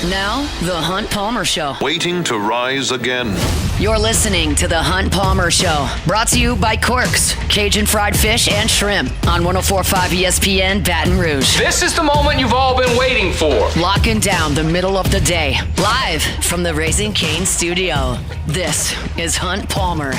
Now, The Hunt Palmer Show. Waiting to rise again. You're listening to The Hunt Palmer Show. Brought to you by Corks, Cajun fried fish and shrimp on 104.5 ESPN Baton Rouge. This is the moment you've all been waiting for. Locking down the middle of the day. Live from the Raising Cane studio. This is Hunt Palmer.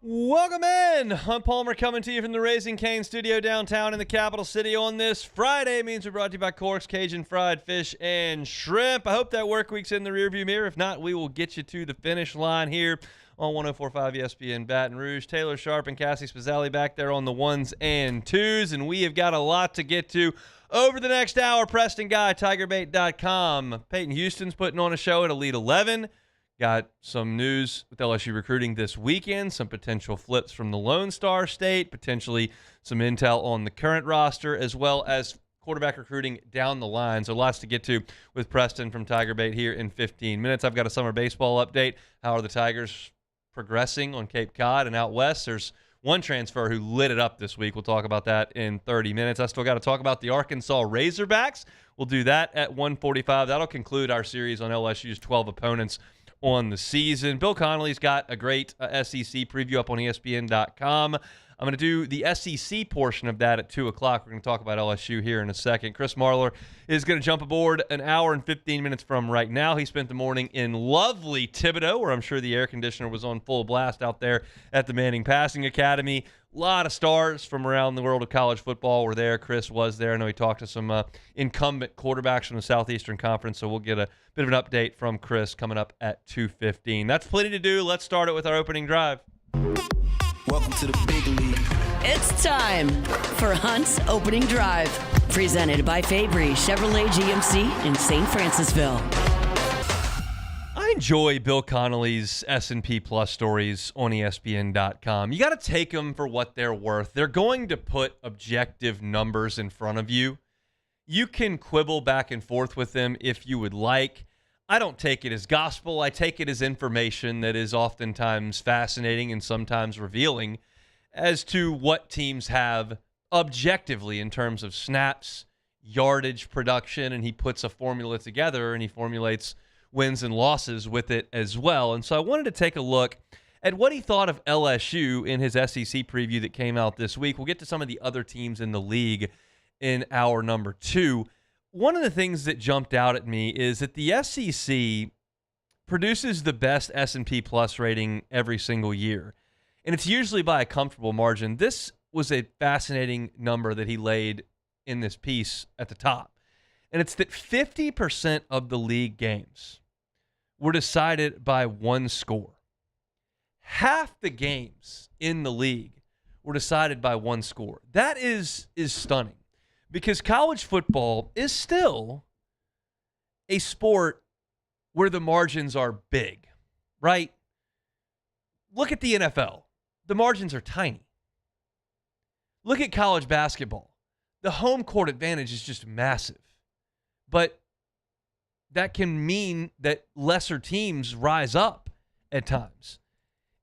Welcome in. Hunt Palmer coming to you from the Raising Cane studio downtown in the capital city on this Friday. Means we're brought to you by Corks, Cajun fried fish and shrimp. I hope that work week's in the rearview mirror. If not, we will get you to the finish line here on 104.5 ESPN Baton Rouge. Taylor Sharp and Cassie Spazzali back there on the ones and twos, and we have got a lot to get to over the next hour. Preston Guy, TigerBait.com. Peyton Houston's putting on a show at Elite 11. Got some news with LSU recruiting this weekend, some potential flips from the Lone Star State, potentially some intel on the current roster, as well as quarterback recruiting down the line. So lots to get to with Preston from Tiger Bait here in 15 minutes. I've got a summer baseball update. How are the Tigers progressing on Cape Cod and out west? There's one transfer who lit it up this week. We'll talk about that in 30 minutes. I still got to talk about the Arkansas Razorbacks. We'll do that at 1:45. That'll conclude our series on LSU's 12 opponents on the season. Bill Connolly's got a great SEC preview up on ESPN.com. I'm going to do the SEC portion of that at 2 o'clock. We're going to talk about LSU here in a second. Chris Marlar is going to jump aboard an hour and 15 minutes from right now. He spent the morning in lovely Thibodaux, where I'm sure the air conditioner was on full blast out there at the Manning Passing Academy. A lot of stars from around the world of college football were there. Chris was there. I know he talked to some incumbent quarterbacks from the Southeastern Conference, so we'll get a bit of an update from Chris coming up at 2:15. That's plenty to do. Let's start it with our opening drive. Welcome to the big league. It's time for Hunt's Opening Drive. Presented by Fabry Chevrolet GMC in St. Francisville. I enjoy Bill Connolly's S&P Plus stories on ESPN.com. You got to take them for what they're worth. They're going to put objective numbers in front of you. You can quibble back and forth with them if you would like. I don't take it as gospel. I take it as information that is oftentimes fascinating and sometimes revealing as to what teams have objectively in terms of snaps, yardage, production, and he puts a formula together and he formulates wins and losses with it as well. And so I wanted to take a look at what he thought of LSU in his SEC preview that came out this week. We'll get to some of the other teams in the league in hour number 2. One of the things that jumped out at me is that the SEC produces the best S&P Plus rating every single year, and it's usually by a comfortable margin. This was a fascinating number that he laid in this piece at the top, and it's that 50% of the league games were decided by one score. Half the games in the league were decided by one score. That is stunning. Because college football is still a sport where the margins are big, right? Look at the NFL. The margins are tiny. Look at college basketball. The home court advantage is just massive. But that can mean that lesser teams rise up at times.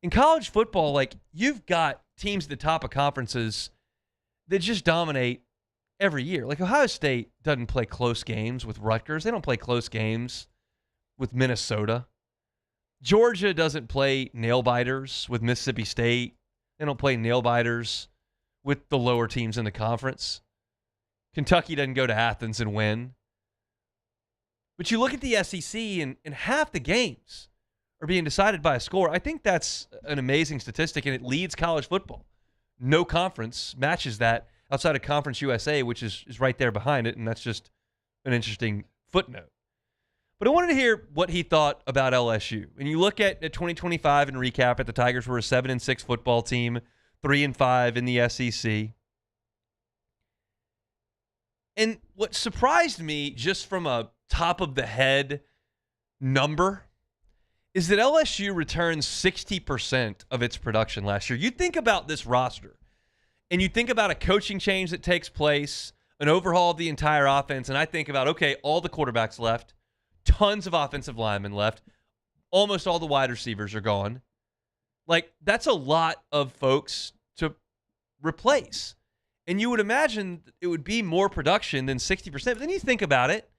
In college football, like, you've got teams at the top of conferences that just dominate every year. Like, Ohio State doesn't play close games with Rutgers. They don't play close games with Minnesota. Georgia doesn't play nail-biters with Mississippi State. They don't play nail-biters with the lower teams in the conference. Kentucky doesn't go to Athens and win. But you look at the SEC, and half the games are being decided by a score. I think that's an amazing statistic, and it leads college football. No conference matches that outside of Conference USA, which is right there behind it, and that's just an interesting footnote. But I wanted to hear what he thought about LSU. And you look at 2025 and recap it, the Tigers were a 7-6 football team, 3-5 in the SEC. And what surprised me, just from a top-of-the-head number, is that LSU returned 60% of its production last year. You think about this roster, and you think about a coaching change that takes place, an overhaul of the entire offense, and I think about, okay, all the quarterbacks left, tons of offensive linemen left, almost all the wide receivers are gone. Like, that's a lot of folks to replace. And you would imagine it would be more production than 60%. But then you think about it,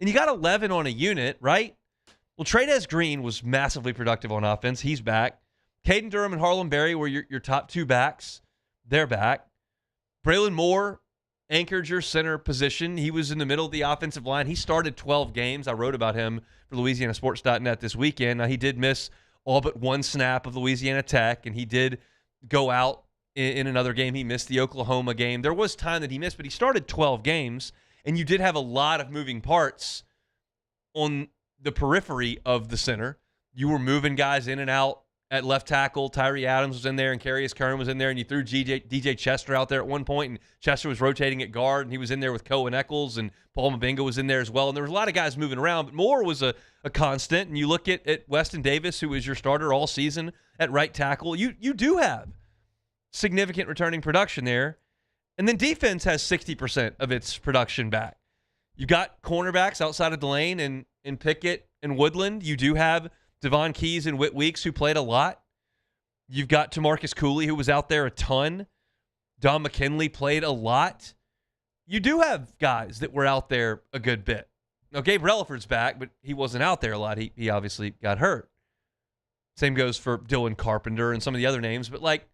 and you got 11 on a unit, right? Well, Trey'Dez Green was massively productive on offense. He's back. Caden Durham and Harlem Berry were your top two backs. They're back. Braylon Moore anchored your center position. He was in the middle of the offensive line. He started 12 games. I wrote about him for LouisianaSports.net this weekend. Now, he did miss all but one snap of Louisiana Tech, and he did go out in another game. He missed the Oklahoma game. There was time that he missed, but he started 12 games, and you did have a lot of moving parts on the periphery of the center. You were moving guys in and out at left tackle. Tyree Adams was in there, and Carius Kern was in there, and you threw DJ Chester out there at one point, and Chester was rotating at guard, and he was in there with Cohen Eccles, and Paul Mabinga was in there as well, and there was a lot of guys moving around, but Moore was a constant, and you look at Weston Davis, who was your starter all season at right tackle. You do have significant returning production there, and then defense has 60% of its production back. You got cornerbacks outside of Delane and Pickett and Woodland. You do have Devon Keys and Whit Weeks, who played a lot. You've got Tamarcus Cooley, who was out there a ton. Don McKinley played a lot. You do have guys that were out there a good bit. Now, Gabe Relaford's back, but he wasn't out there a lot. He obviously got hurt. Same goes for Dylan Carpenter and some of the other names. But, like,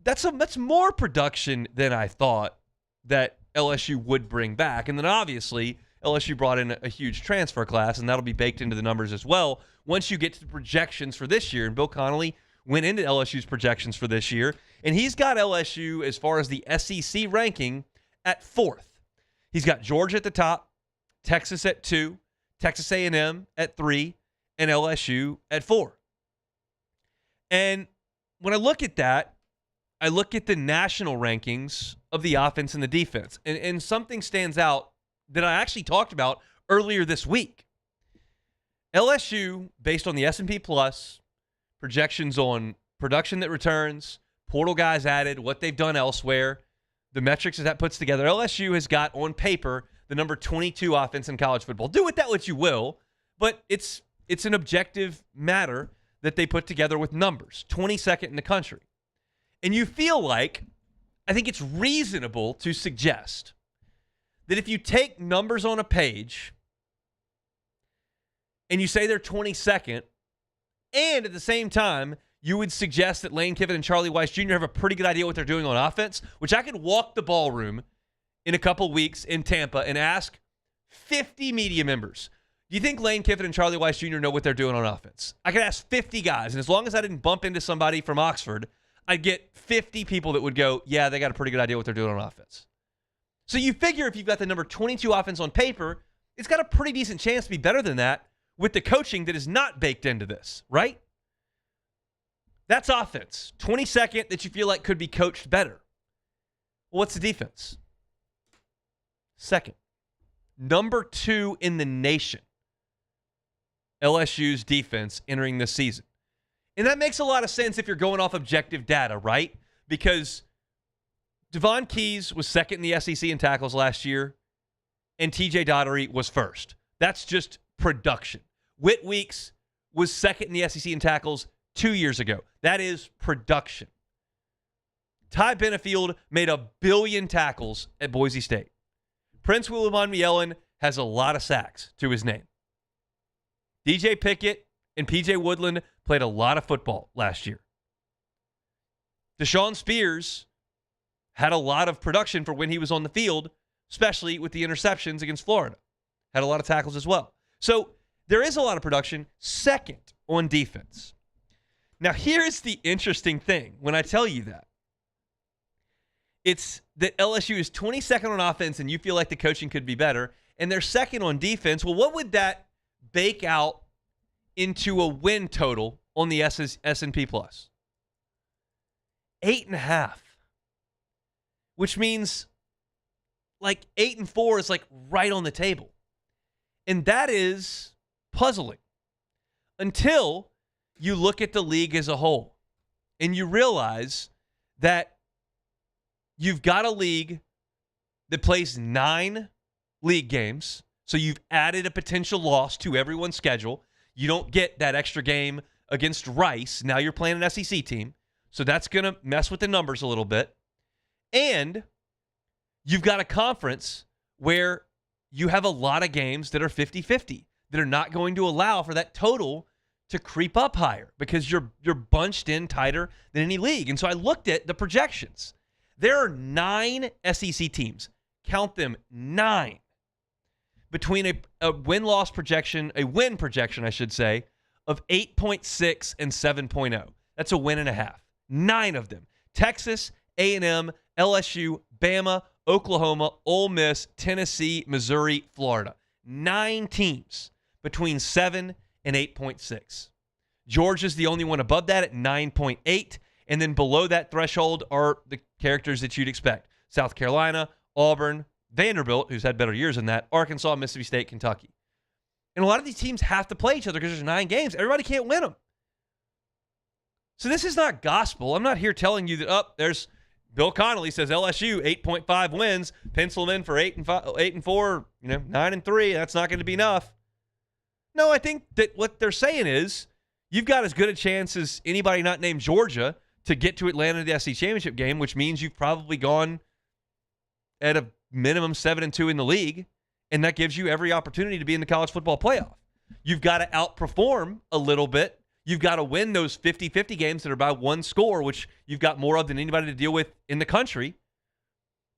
that's more production than I thought that LSU would bring back. And then, obviously, LSU brought in a huge transfer class, and that'll be baked into the numbers as well once you get to the projections for this year. And Bill Connolly went into LSU's projections for this year, and he's got LSU, as far as the SEC ranking, at 4th. He's got Georgia at the top, Texas at 2, Texas A&M at 3, and LSU at 4. And when I look at that, I look at the national rankings of the offense and the defense, and something stands out that I actually talked about earlier this week. LSU, based on the S&P Plus, projections on production that returns, portal guys added, what they've done elsewhere, the metrics that puts together, LSU has got on paper the number 22 offense in college football. Do with that what you will, but it's an objective matter that they put together with numbers, 22nd in the country. And you feel like, I think it's reasonable to suggest that if you take numbers on a page and you say they're 22nd, and at the same time, you would suggest that Lane Kiffin and Charlie Weiss Jr. have a pretty good idea what they're doing on offense, which I could walk the ballroom in a couple weeks in Tampa and ask 50 media members, do you think Lane Kiffin and Charlie Weiss Jr. know what they're doing on offense? I could ask 50 guys, and as long as I didn't bump into somebody from Oxford, I'd get 50 people that would go, yeah, they got a pretty good idea what they're doing on offense. So you figure if you've got the number 22 offense on paper, it's got a pretty decent chance to be better than that with the coaching that is not baked into this, right? That's offense. 22nd that you feel like could be coached better. Well, what's the defense? Second. Number 2 in the nation. LSU's defense entering this season. And that makes a lot of sense if you're going off objective data, right? Because Devon Keys was second in the SEC in tackles last year, and TJ Daugherty was first. That's just production. Whit Weeks was second in the SEC in tackles 2 years ago. That is production. Ty Benefield made 1 billion tackles at Boise State. Prince Williman has a lot of sacks to his name. DJ Pickett and PJ Woodland played a lot of football last year. Deshaun Spears had a lot of production for when he was on the field, especially with the interceptions against Florida. Had a lot of tackles as well. So there is a lot of production. Second on defense. Now, here's the interesting thing when I tell you that. It's that LSU is 22nd on offense and you feel like the coaching could be better, and they're second on defense. Well, what would that bake out into a win total on the S&P Plus? 8.5. Which means like 8-4 is like right on the table. And that is puzzling until you look at the league as a whole and you realize that you've got a league that plays 9 league games. So you've added a potential loss to everyone's schedule. You don't get that extra game against Rice. Now you're playing an SEC team. So that's going to mess with the numbers a little bit. And you've got a conference where you have a lot of games that are 50-50 that are not going to allow for that total to creep up higher because you're bunched in tighter than any league. And so I looked at the projections. There are 9 SEC teams. Count them, 9. Between a win-loss projection, a win projection, I should say, of 8.6 and 7.0. That's a win and a half. 9 of them. Texas, A&M, LSU, Bama, Oklahoma, Ole Miss, Tennessee, Missouri, Florida. 9 teams between 7 and 8.6. Georgia's the only one above that at 9.8. And then below that threshold are the characters that you'd expect. South Carolina, Auburn, Vanderbilt, who's had better years than that, Arkansas, Mississippi State, Kentucky. And a lot of these teams have to play each other because there's 9 games. Everybody can't win them. So this is not gospel. I'm not here telling you that, there's Bill Connolly says LSU 8.5 wins, pencil them in for 8 and 4, 9 and 3. That's not going to be enough. No, I think that what they're saying is you've got as good a chance as anybody not named Georgia to get to Atlanta in the SEC championship game, which means you've probably gone at a minimum 7-2 in the league, and that gives you every opportunity to be in the college football playoff. You've got to outperform a little bit. You've got to win those 50-50 games that are by one score, which you've got more of than anybody to deal with in the country.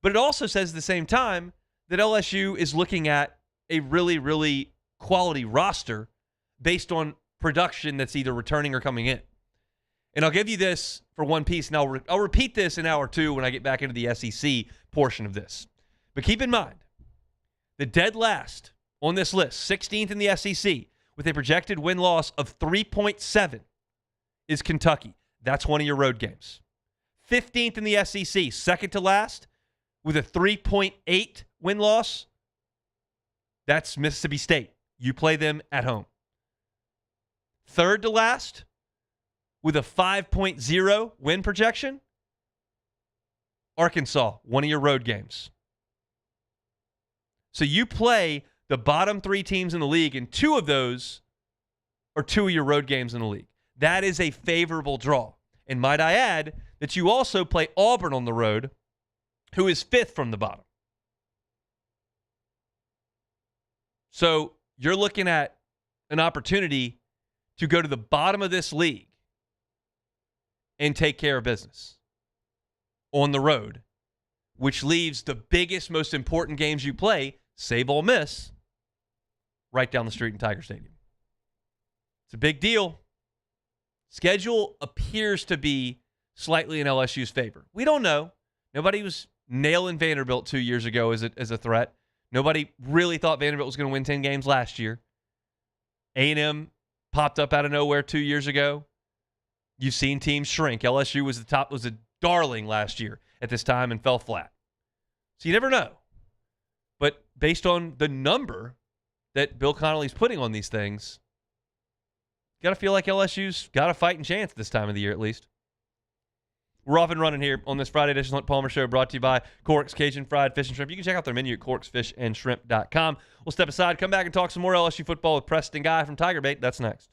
But it also says at the same time that LSU is looking at a really, really quality roster based on production that's either returning or coming in. And I'll give you this for one piece, and I'll repeat this in hour 2 when I get back into the SEC portion of this. But keep in mind, the dead last on this list, 16th in the SEC, with a projected win-loss of 3.7, is Kentucky. That's one of your road games. 15th in the SEC, second to last, with a 3.8 win-loss, that's Mississippi State. You play them at home. Third to last, with a 5.0 win projection, Arkansas, one of your road games. So you play the bottom 3 teams in the league, and 2 of those are 2 of your road games in the league. That is a favorable draw. And might I add that you also play Auburn on the road, who is 5th from the bottom. So you're looking at an opportunity to go to the bottom of this league and take care of business on the road, which leaves the biggest, most important games you play, save Ole Miss, right down the street in Tiger Stadium. It's a big deal. Schedule appears to be slightly in LSU's favor. We don't know. Nobody was nailing Vanderbilt 2 years ago as a threat. Nobody really thought Vanderbilt was going to win 10 games last year. A&M popped up out of nowhere 2 years ago. You've seen teams shrink. LSU was a darling last year at this time and fell flat. So you never know. But based on the number that Bill Connolly's putting on these things, you got to feel like LSU's got a fighting chance this time of the year at least. We're off and running here on this Friday edition of the Hunt Palmer Show, brought to you by Cork's Cajun Fried Fish and Shrimp. You can check out their menu at corksfishandshrimp.com. We'll step aside, come back and talk some more LSU football with Preston Guy from Tiger Bait. That's next.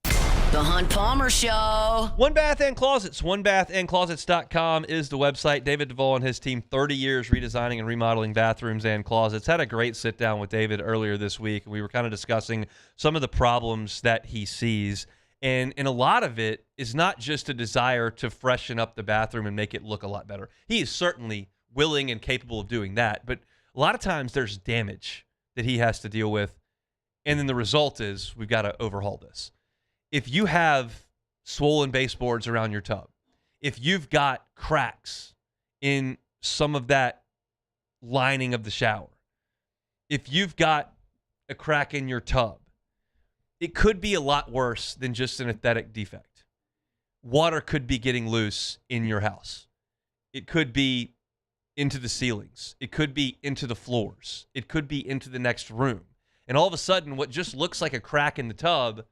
The Hunt Palmer Show. One Bath and Closets. OneBathAndClosets.com is the website. David Duvall and his team, 30 years redesigning and remodeling bathrooms and closets. Had a great sit down with David earlier this week. We were kind of discussing some of the problems that he sees. And a lot of it is not just a desire to freshen up the bathroom and make it look a lot better. He is certainly willing and capable of doing that. But a lot of times there's damage that he has to deal with. And then the result is we've got to overhaul this. If you have swollen baseboards around your tub, if you've got cracks in some of that lining of the shower, if you've got a crack in your tub, it could be a lot worse than just an aesthetic defect. Water could be getting loose in your house. It could be into the ceilings. It could be into the floors. It could be into the next room. And all of a sudden, what just looks like a crack in the tub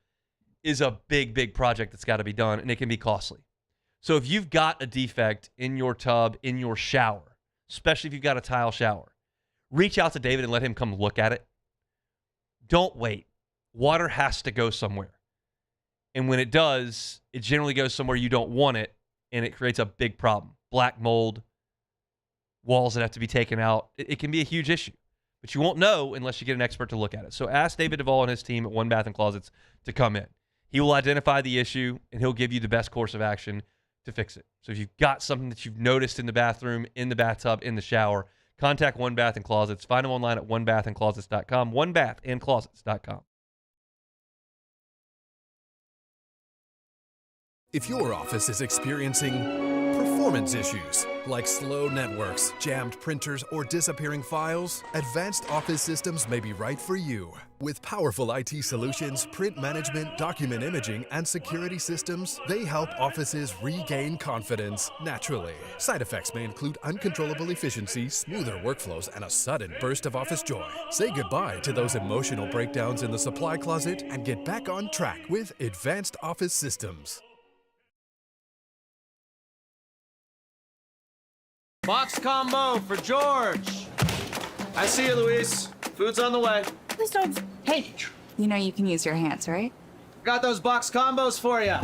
is a big, big project that's got to be done, and it can be costly. So if you've got a defect in your tub, in your shower, especially if you've got a tile shower, reach out to David and let him come look at it. Don't wait. Water has to go somewhere. And when it does, it generally goes somewhere you don't want it, and it creates a big problem. black mold, walls that have to be taken out. It can be a huge issue, but you won't know unless you get an expert to look at it. So ask David Duvall and his team at One Bath and Closets to come in. He will identify the issue, and he'll give you the best course of action to fix it. So if you've got something that you've noticed in the bathroom, in the bathtub, in the shower, contact One Bath and Closets. Find them online at onebathandclosets.com, onebathandclosets.com. If your office is experiencing performance issues like slow networks, jammed printers, or disappearing files, Advanced Office Systems may be right for you. With powerful IT solutions, print management, document imaging, and security systems, they help offices regain confidence naturally. Side effects may include uncontrollable efficiency, smoother workflows, and a sudden burst of office joy. Say goodbye to those emotional breakdowns in the supply closet and get back on track with Advanced Office Systems. Box combo for George. I see you, Luis. Food's on the way. Please don't. Hey, you know you can use your hands, right? Got those box combos for you.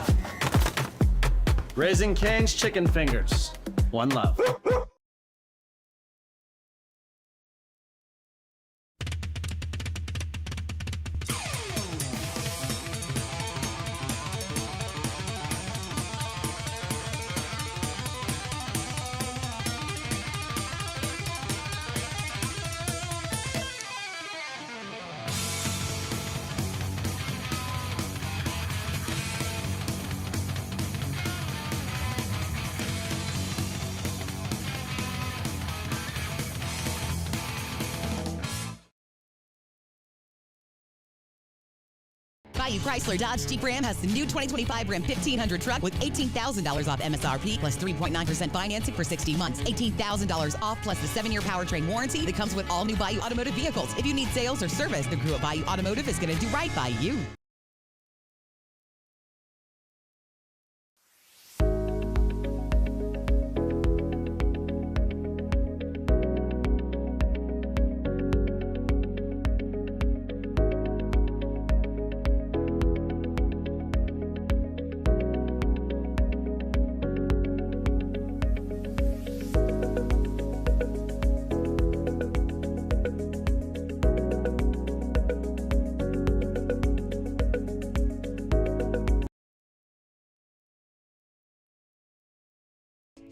Raising Cane's chicken fingers. One love. Bayou Chrysler Dodge Jeep Ram has the new 2025 Ram 1500 truck with $18,000 off MSRP plus 3.9% financing for 60 months. $18,000 off plus the 7-year powertrain warranty that comes with all new Bayou Automotive vehicles. If you need sales or service, the crew at Bayou Automotive is going to do right by you.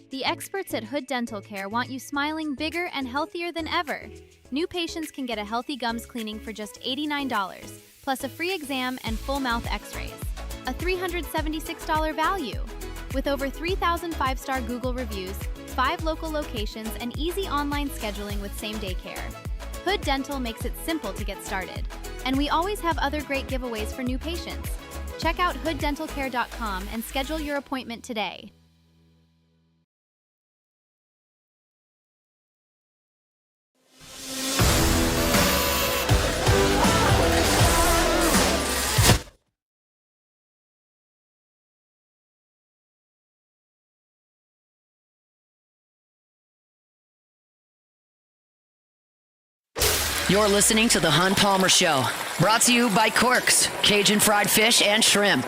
The experts at Hood Dental Care want you smiling bigger and healthier than ever. New patients can get a healthy gums cleaning for just $89, plus a free exam and full mouth x-rays. A $376 value. With over 3,000 five-star Google reviews, 5 local locations, and easy online scheduling with same-day care. Hood Dental makes it simple to get started. And we always have other great giveaways for new patients. Check out hooddentalcare.com and schedule your appointment today. You're listening to The Hunt Palmer Show, brought to you by Corks, Cajun fried fish and shrimp.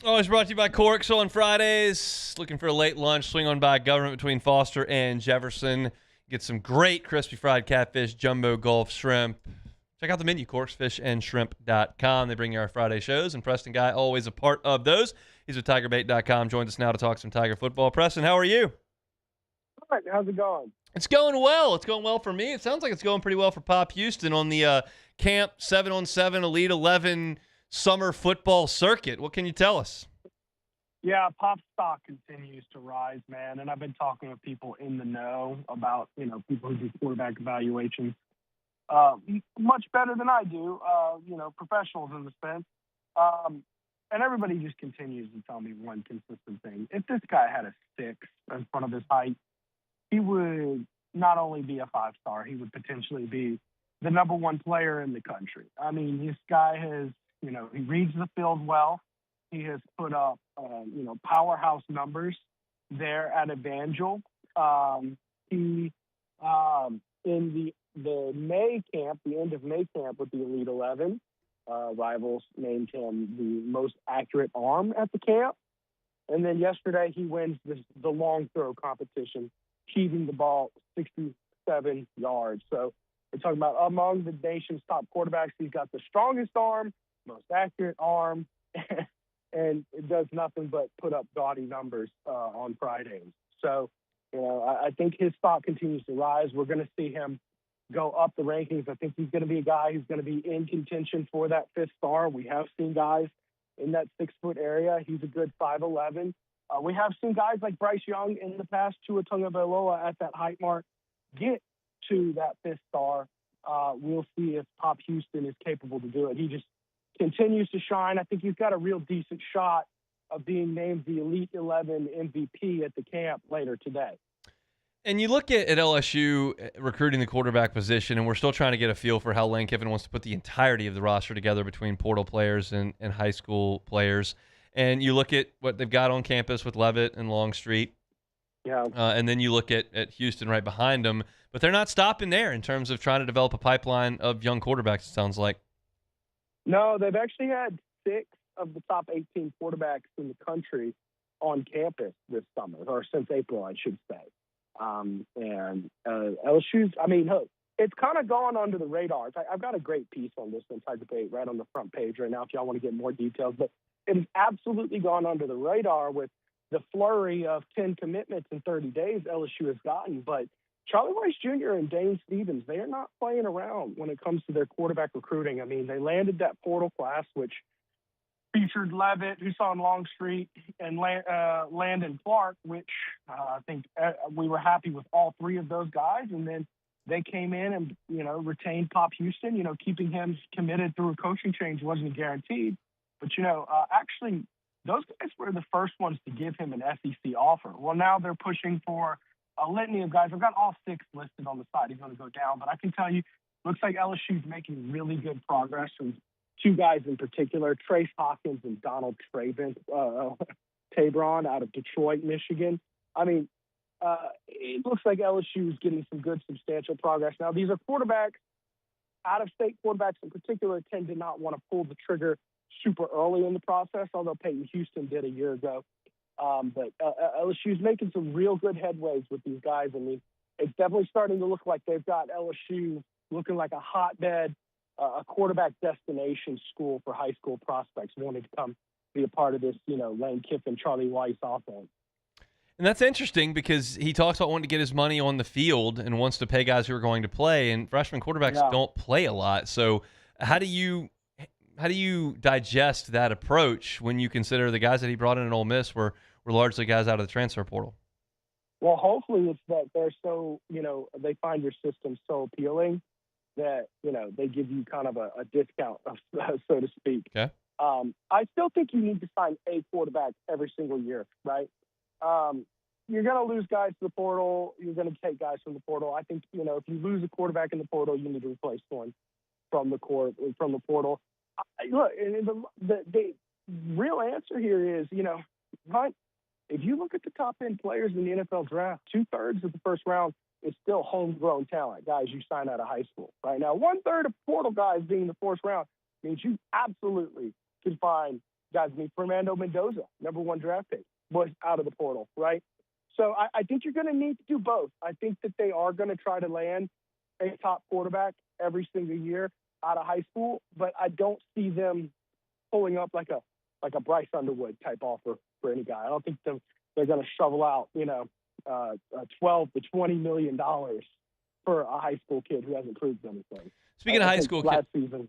Always brought to you by Corks on Fridays. Looking for a late lunch, swing on by Government between Foster and Jefferson. Get some great crispy fried catfish, jumbo Gulf shrimp. Check out the menu, corksfishandshrimp.com. They bring you our Friday shows, and Preston Guy, always a part of those. He's with TigerBait.com. Joins us now to talk some Tiger football. Preston, how are you? All right, how's it going? It's going well. It's going well for me. It sounds like it's going pretty well for Pop Houston on the Camp 7-on-7 Elite 11 summer football circuit. What can you tell us? Yeah, Pop stock continues to rise, man. And I've been talking with people in the know about, people who do quarterback evaluations. Much better than I do, professionals in the sense. And everybody just continues to tell me one consistent thing. If this guy had a 6 in front of his height, he would not only be a 5-star, he would potentially be the number 1 player in the country. I mean, this guy has, he reads the field well. He has put up, powerhouse numbers there at Evangel. he in the May camp, the end of May camp with the Elite 11. Rivals named him the most accurate arm at the camp. And then yesterday he wins the long throw competition, heaving the ball 67 yards. So we're talking about among the nation's top quarterbacks, he's got the strongest arm, most accurate arm, and it does nothing but put up gaudy numbers on Fridays. So, I think his stock continues to rise. We're going to see him go up the rankings. I think he's going to be a guy who's going to be in contention for that 5th star. We have seen guys in that 6-foot area. He's a good 5'11". We have seen guys like Bryce Young in the past, Tua Tagovailoa at that height mark, get to that 5th star. We'll see if Pop Houston is capable to do it. He just continues to shine. I think he's got a real decent shot of being named the Elite 11 MVP at the camp later today. And you look at LSU recruiting the quarterback position, and we're still trying to get a feel for how Lane Kiffin wants to put the entirety of the roster together between portal players and high school players. And you look at what they've got on campus with Leavitt and Longstreet. Yeah. And then you look at Houston right behind them. But they're not stopping there in terms of trying to develop a pipeline of young quarterbacks, it sounds like. No, they've actually had 6 of the top 18 quarterbacks in the country on campus this summer, or since April, I should say. And LSU's, it's kind of gone under the radar. I've got a great piece on this Inside Debate right on the front page right now if y'all want to get more details. But it has absolutely gone under the radar with the flurry of 10 commitments in 30 days LSU has gotten. But Charlie Rice Jr. and Dane Stevens, they are not playing around when it comes to their quarterback recruiting. I mean, they landed that portal class, which featured Leavitt, Huson Longstreet, and Landon Clark, which I think we were happy with all 3 of those guys. And then they came in and, retained Pop Houston. Keeping him committed through a coaching change wasn't guaranteed. But, actually, those guys were the first ones to give him an SEC offer. Well, now they're pushing for a litany of guys. I've got all 6 listed on the side. He's going to go down. But I can tell you, looks like LSU's making really good progress from 2 guys in particular, Trace Hawkins and Donald Tabron out of Detroit, Michigan. I mean, it looks like LSU is getting some good, substantial progress. Now, these are quarterbacks, out-of-state quarterbacks in particular, tend to not want to pull the trigger super early in the process, although Peyton Houston did a year ago. But LSU is making some real good headways with these guys. I mean, it's definitely starting to look like they've got LSU looking like a hotbed, a quarterback destination school for high school prospects wanting to come be a part of this, Lane Kiffin, Charlie Weiss offense. And that's interesting because he talks about wanting to get his money on the field and wants to pay guys who are going to play, and freshman quarterbacks don't play a lot. So how do you digest that approach when you consider the guys that he brought in at Ole Miss were largely guys out of the transfer portal? Well, hopefully it's that they're so, they find your system so appealing that, they give you kind of a discount, so to speak. Okay. I still think you need to sign a quarterback every single year, right? You're going to lose guys to the portal. You're going to take guys from the portal. I think, if you lose a quarterback in the portal, you need to replace one from the portal. Look, the real answer here is, Hunt, if you look at the top 10 players in the NFL draft, 2/3 of the first round is still homegrown talent, guys you sign out of high school. Right now, 1/3 of portal guys being the fourth round means you absolutely can find guys. I mean, Fernando Mendoza, #1 draft pick, was out of the portal, right? So I think you're going to need to do both. I think that they are going to try to land a top quarterback every single year out of high school, but I don't see them pulling up like a Bryce Underwood type offer for any guy. I don't think they're going to shovel out, $12 to $20 million for a high school kid who hasn't proved anything. Speaking of high school last season,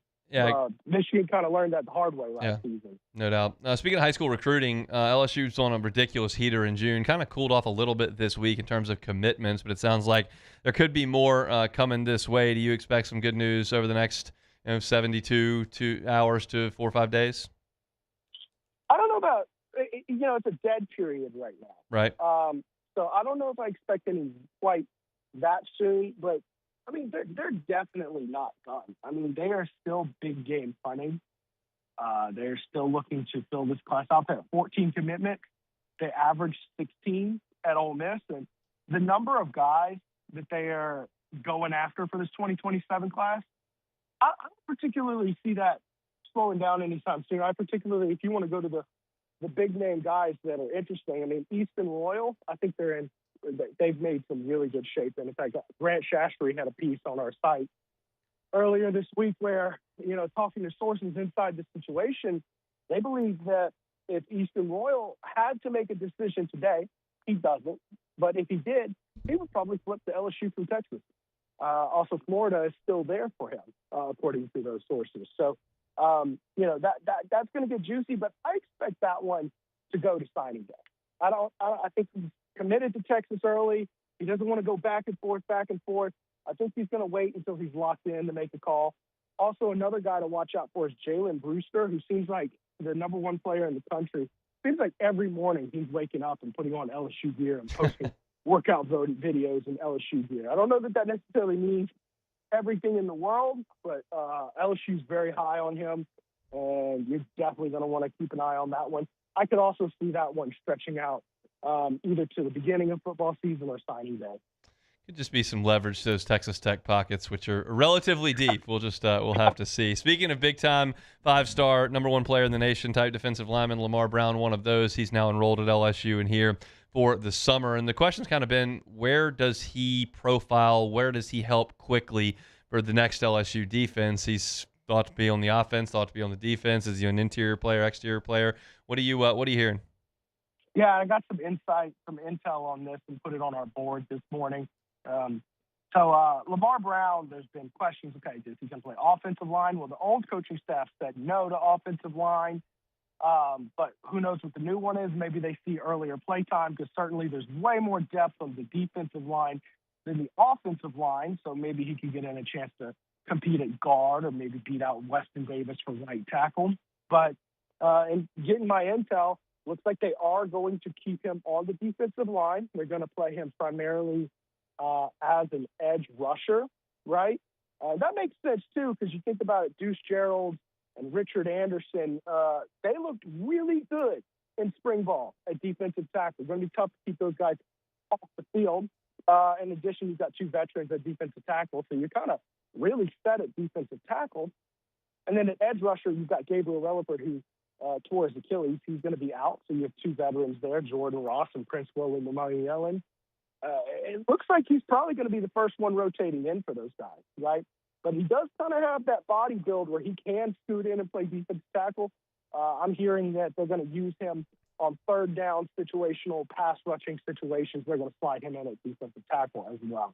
Michigan kind of learned that the hard way last season. No doubt. Speaking of high school recruiting, LSU's on a ridiculous heater in June. Kind of cooled off a little bit this week in terms of commitments, but it sounds like there could be more coming this way. Do you expect some good news over the next 72 hours to 4 or 5 days? I don't know about it's a dead period right now. Right. So I don't know if I expect any quite that soon, but I mean, they're definitely not done. I mean, they are still big game punting. They're still looking to fill this class out. They have 14 commitments. They averaged 16 at Ole Miss. And the number of guys that they are going after for this 2027 class, I don't particularly see that slowing down anytime soon. I particularly, if you want to go to the big name guys that are interesting, I mean, Easton Royal, I think they've made some really good shape. And in fact, Grant Shastry had a piece on our site earlier this week where, talking to sources inside the situation, they believe that if Easton Royal had to make a decision today, he doesn't. But if he did, he would probably flip to LSU from Texas. Also, Florida is still there for him, according to those sources. So, that's going to get juicy, but I expect that one to go to signing day. I think he's committed to Texas early. He doesn't want to go back and forth. I think he's going to wait until he's locked in to make a call. Also, another guy to watch out for is Jalen Brewster, who seems like the number one player in the country. Seems like every morning he's waking up and putting on LSU gear and posting workout videos in LSU gear. I don't know that necessarily means everything in the world, but LSU's very high on him, and you're definitely going to want to keep an eye on that one. I could also see that one stretching out either to the beginning of football season or signing day. Could just be some leverage to those Texas Tech pockets, which are relatively deep. We'll have to see. Speaking of big-time, 5-star, number one player in the nation type defensive lineman, Lamar Brown, one of those. He's now enrolled at LSU and here for the summer. And the question's kind of been, where does he profile? Where does he help quickly for the next LSU defense? He's thought to be on the offense, thought to be on the defense. Is he an interior player, exterior player? What are you hearing? Yeah, I got some intel on this and put it on our board this morning. Lamar Brown, there's been questions, okay, is he going to play offensive line? Well, the old coaching staff said no to offensive line, but who knows what the new one is. Maybe they see earlier play time because certainly there's way more depth on the defensive line than the offensive line, so maybe he can get in a chance to compete at guard or maybe beat out Weston Davis for right tackle. But in getting my intel, looks like they are going to keep him on the defensive line. They're going to play him primarily as an edge rusher, right? That makes sense, too, because you think about it, Deuce Gerald and Richard Anderson, they looked really good in spring ball at defensive tackle. It's going to be tough to keep those guys off the field. In addition, you've got two veterans at defensive tackle, so you're kind of really set at defensive tackle. And then at edge rusher, you've got Gabriel Relaford, who tore his Achilles. He's going to be out, so you have two veterans there, Jordan Ross and Prince William Ellen. It looks like he's probably going to be the first one rotating in for those guys, right? But he does kind of have that body build where he can scoot in and play defensive tackle. I'm hearing that they're going to use him on third down situational, pass rushing situations. They're going to slide him in at defensive tackle as well.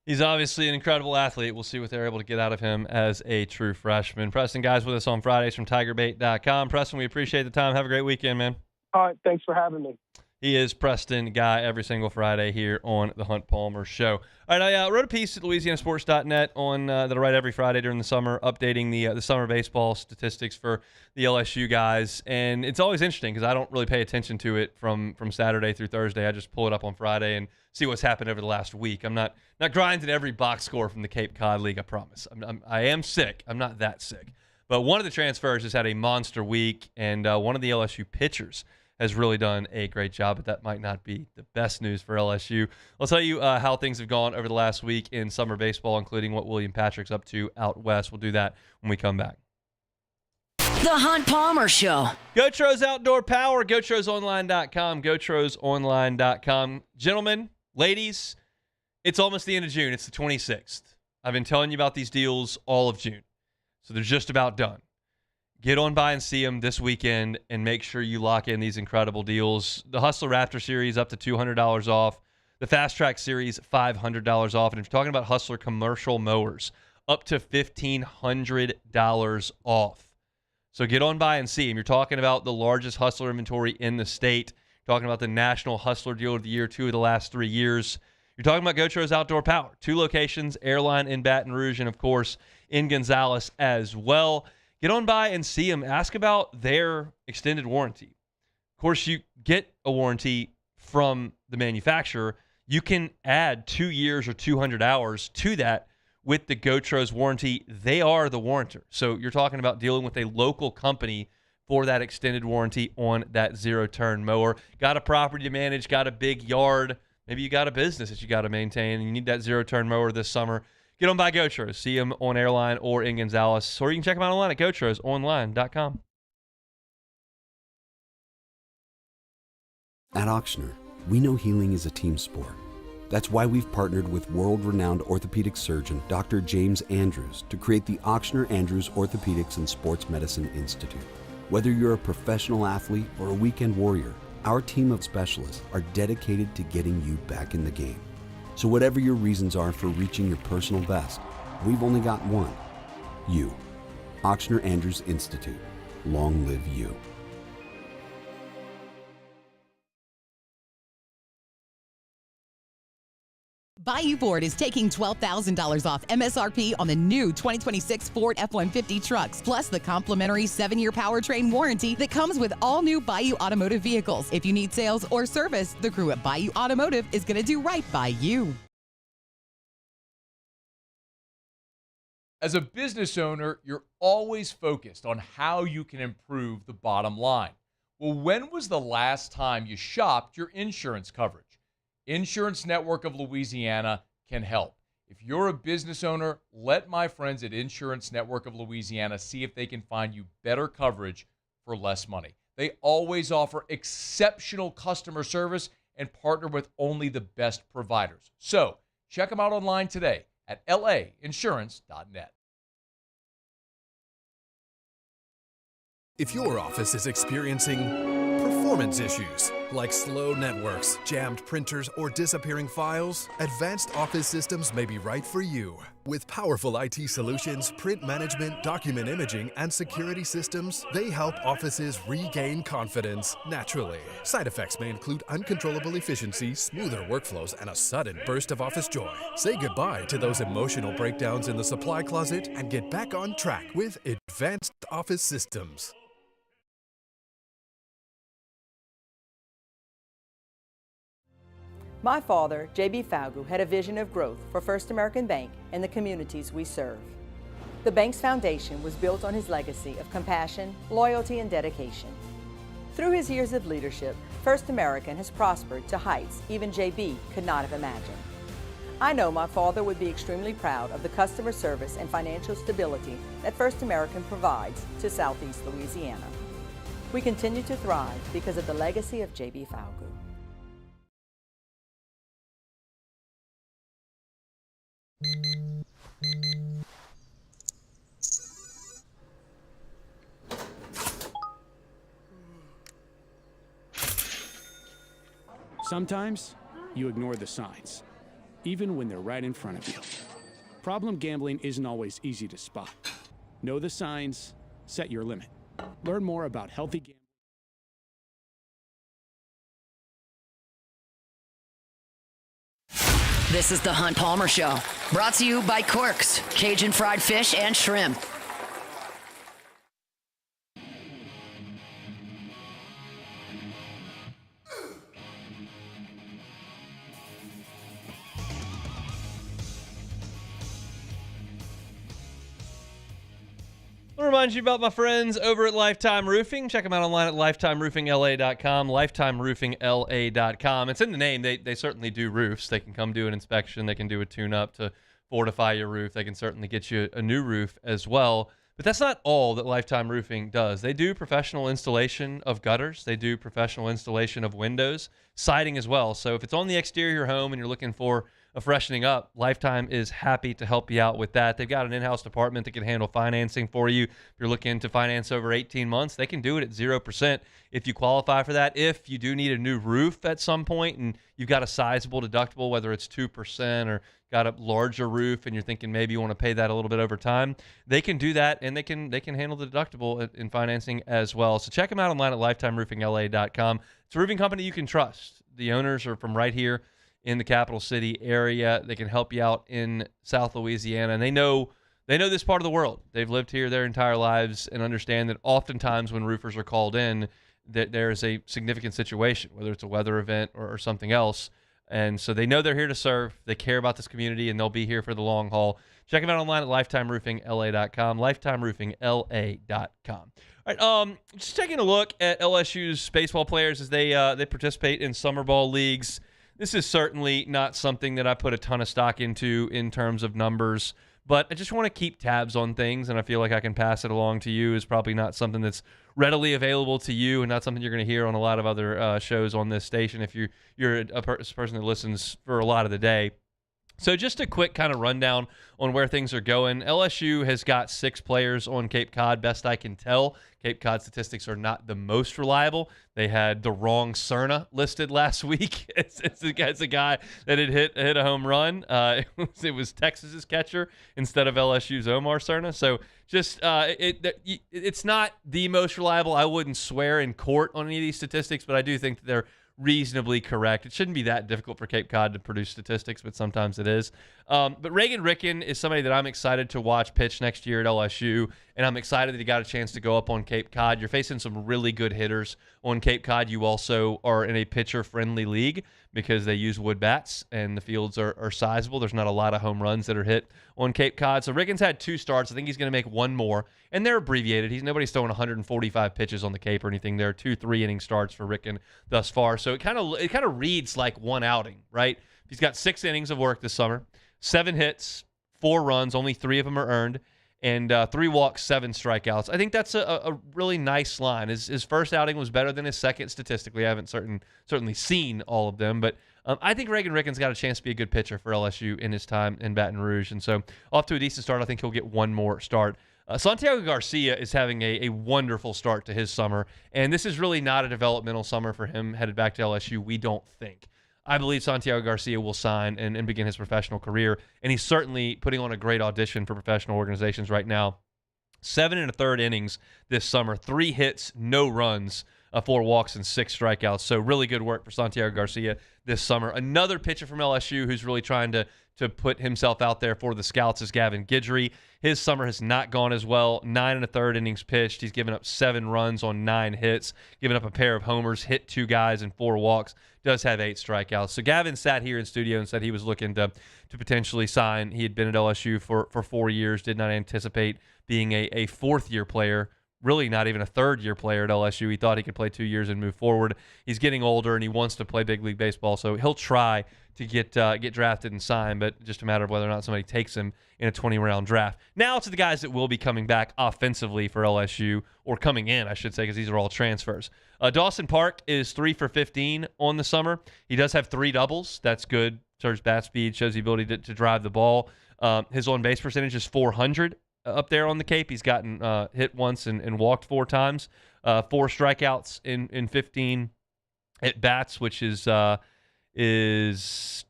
He's obviously an incredible athlete. We'll see what they're able to get out of him as a true freshman. Preston, guys, with us on Fridays from TigerBait.com. Preston, we appreciate the time. Have a great weekend, man. All right, thanks for having me. He is Preston Guy every single Friday here on the Hunt Palmer Show. All right, I wrote a piece at LouisianaSports.net on that I write every Friday during the summer, updating the summer baseball statistics for the LSU guys. And it's always interesting because I don't really pay attention to it from Saturday through Thursday. I just pull it up on Friday and see what's happened over the last week. I'm not grinding every box score from the Cape Cod League, I promise. I am sick. I'm not that sick. But one of the transfers has had a monster week, and one of the LSU pitchers has really done a great job, but that might not be the best news for LSU. I'll tell you how things have gone over the last week in summer baseball, including what William Patrick's up to out west. We'll do that when we come back. The Hunt Palmer Show. GoTro's Outdoor Power, GoTrosOnline.com, GoTrosOnline.com. Gentlemen, ladies, it's almost the end of June. It's the 26th. I've been telling you about these deals all of June, so they're just about done. Get on by and see them this weekend and make sure you lock in these incredible deals. The Hustler Raptor Series up to $200 off. The Fast Track Series, $500 off. And if you're talking about Hustler commercial mowers, up to $1,500 off. So get on by and see them. You're talking about the largest Hustler inventory in the state. You're talking about the National Hustler Deal of the Year 2 of the last 3 years. You're talking about GoTro's Outdoor Power. 2 locations, Airline in Baton Rouge and, of course, in Gonzales as well. Get on by and see them. Ask about their extended warranty. Of course, you get a warranty from the manufacturer. You can add 2 years or 200 hours to that with the GoTro's warranty. They are the warrantor. So you're talking about dealing with a local company for that extended warranty on that zero-turn mower. Got a property to manage, got a big yard. Maybe you got a business that you got to maintain and you need that zero-turn mower this summer. Get on by Gotros. See them on Airline or in Gonzales. Or you can check them out online at GotrosOnline.com. At Ochsner, we know healing is a team sport. That's why we've partnered with world-renowned orthopedic surgeon Dr. James Andrews to create the Ochsner Andrews Orthopedics and Sports Medicine Institute. Whether you're a professional athlete or a weekend warrior, our team of specialists are dedicated to getting you back in the game. So whatever your reasons are for reaching your personal best, we've only got one. You. Ochsner Andrews Institute. Long live you. Bayou Ford is taking $12,000 off MSRP on the new 2026 Ford F-150 trucks, plus the complimentary 7-year powertrain warranty that comes with all new Bayou Automotive vehicles. If you need sales or service, the crew at Bayou Automotive is going to do right by you. As a business owner, you're always focused on how you can improve the bottom line. Well, when was the last time you shopped your insurance coverage? Insurance Network of Louisiana can help. If you're a business owner, let my friends at Insurance Network of Louisiana see if they can find you better coverage for less money. They always offer exceptional customer service and partner with only the best providers. So check them out online today at lainsurance.net. If your office is experiencing performance issues like slow networks, jammed printers, or disappearing files, Advanced Office Systems may be right for you. With powerful IT solutions, print management, document imaging, and security systems, they help offices regain confidence naturally. Side effects may include uncontrollable efficiency, smoother workflows, and a sudden burst of office joy. Say goodbye to those emotional breakdowns in the supply closet and get back on track with Advanced Office Systems. My father, J.B. Falgu, had a vision of growth for First American Bank and the communities we serve. The bank's foundation was built on his legacy of compassion, loyalty, and dedication. Through his years of leadership, First American has prospered to heights even J.B. could not have imagined. I know my father would be extremely proud of the customer service and financial stability that First American provides to Southeast Louisiana. We continue to thrive because of the legacy of J.B. Falgu. Sometimes you ignore the signs, even when they're right in front of you. Problem gambling isn't always easy to spot. Know the signs, set your limit. Learn more about healthy gambling. This is the Hunt Palmer Show, brought to you by Corks, Cajun fried fish and shrimp. I'll remind you about my friends over at Lifetime Roofing. Check them out online at lifetimeroofingla.com, lifetimeroofingla.com. It's in the name. They certainly do roofs. They can come do an inspection. They can do a tune-up to fortify your roof. They can certainly get you a new roof as well. But that's not all that Lifetime Roofing does. They do professional installation of gutters. They do professional installation of windows, siding as well. So if it's on the exterior of your home and you're looking for a freshening up, Lifetime is happy to help you out with that. They've got an in-house department that can handle financing for you. If you're looking to finance over 18 months, they can do it at 0% if you qualify for that. If you do need a new roof at some point and you've got a sizable deductible, whether it's 2% or got a larger roof and you're thinking maybe you want to pay that a little bit over time, they can do that, and they can handle the deductible in financing as well. So check them out online at lifetimeroofingla.com. It's a roofing company you can trust. The owners are from right here in the capital city area. They can help you out in South Louisiana, and they know this part of the world. They've lived here their entire lives and understand that oftentimes when roofers are called in, that there is a significant situation, whether it's a weather event or something else. And so they know they're here to serve. They care about this community, and they'll be here for the long haul. Check them out online at lifetimeroofingla.com, lifetimeroofingla.com. All right, just taking a look at LSU's baseball players as they participate in summer ball leagues. this is certainly not something that I put a ton of stock into in terms of numbers, but I just want to keep tabs on things, and I feel like I can pass it along to you. Is probably not something that's readily available to you, and not something you're going to hear on a lot of other shows on this station if you're a person that listens for a lot of the day. So just a quick kind of rundown on where things are going. LSU has got 6 players on Cape Cod, best I can tell. Cape Cod statistics are not the most reliable. They had the wrong Cerna listed last week. It's a guy that had hit a home run. It was Texas's catcher instead of LSU's Omar Cerna. So just it's not the most reliable. I wouldn't swear in court on any of these statistics, but I do think that they're reasonably correct. It shouldn't be that difficult for Cape Cod to produce statistics, but sometimes it is. But Reagan Ricken is somebody that I'm excited to watch pitch next year at LSU, and I'm excited that he got a chance to go up on Cape Cod. You're facing some really good hitters on Cape Cod. You also are in a pitcher-friendly league because they use wood bats, and the fields are sizable. There's not a lot of home runs that are hit on Cape Cod. So Ricken's had 2 starts. I think he's going to make 1 more, and they're abbreviated. Nobody's throwing 145 pitches on the Cape or anything. There are 2 3-inning starts for Ricken thus far. So it kind of reads like one outing, right? He's got 6 innings of work this summer, 7 hits, 4 runs, only 3 of them are earned, and 3 walks, 7 strikeouts. I think that's a really nice line. His first outing was better than his second statistically. I haven't certainly seen all of them, but I think Reagan Ricken's got a chance to be a good pitcher for LSU in his time in Baton Rouge. And so off to a decent start. I think he'll get 1 more start. Santiago Garcia is having a wonderful start to his summer, and this is really not a developmental summer for him headed back to LSU, we don't think. I believe Santiago Garcia will sign and begin his professional career, and he's certainly putting on a great audition for professional organizations right now. 7 1/3 innings this summer, 3 hits, no runs, 4 walks, and 6 strikeouts. So really good work for Santiago Garcia this summer. Another pitcher from LSU who's really trying to put himself out there for the scouts is Gavin Guidry. His summer has not gone as well. 9 1/3 innings pitched. He's given up 7 runs on 9 hits, given up a pair of homers, hit 2 guys and 4 walks, does have 8 strikeouts. So Gavin sat here in studio and said he was looking to potentially sign. He had been at LSU for 4 years, did not anticipate being a 4th-year player, really not even a 3rd-year player at LSU. He thought he could play 2 years and move forward. He's getting older, and he wants to play big league baseball, so he'll try to get drafted and signed, but just a matter of whether or not somebody takes him in a 20-round draft. Now to the guys that will be coming back offensively for LSU, or coming in, I should say, because these are all transfers. Dawson Park is 3 for 15 on the summer. He does have 3 doubles. That's good. Shows bat speed, shows the ability to drive the ball. His on-base percentage is .400 up there on the Cape. He's gotten hit once and walked 4 times. 4 strikeouts in 15 at-bats, which is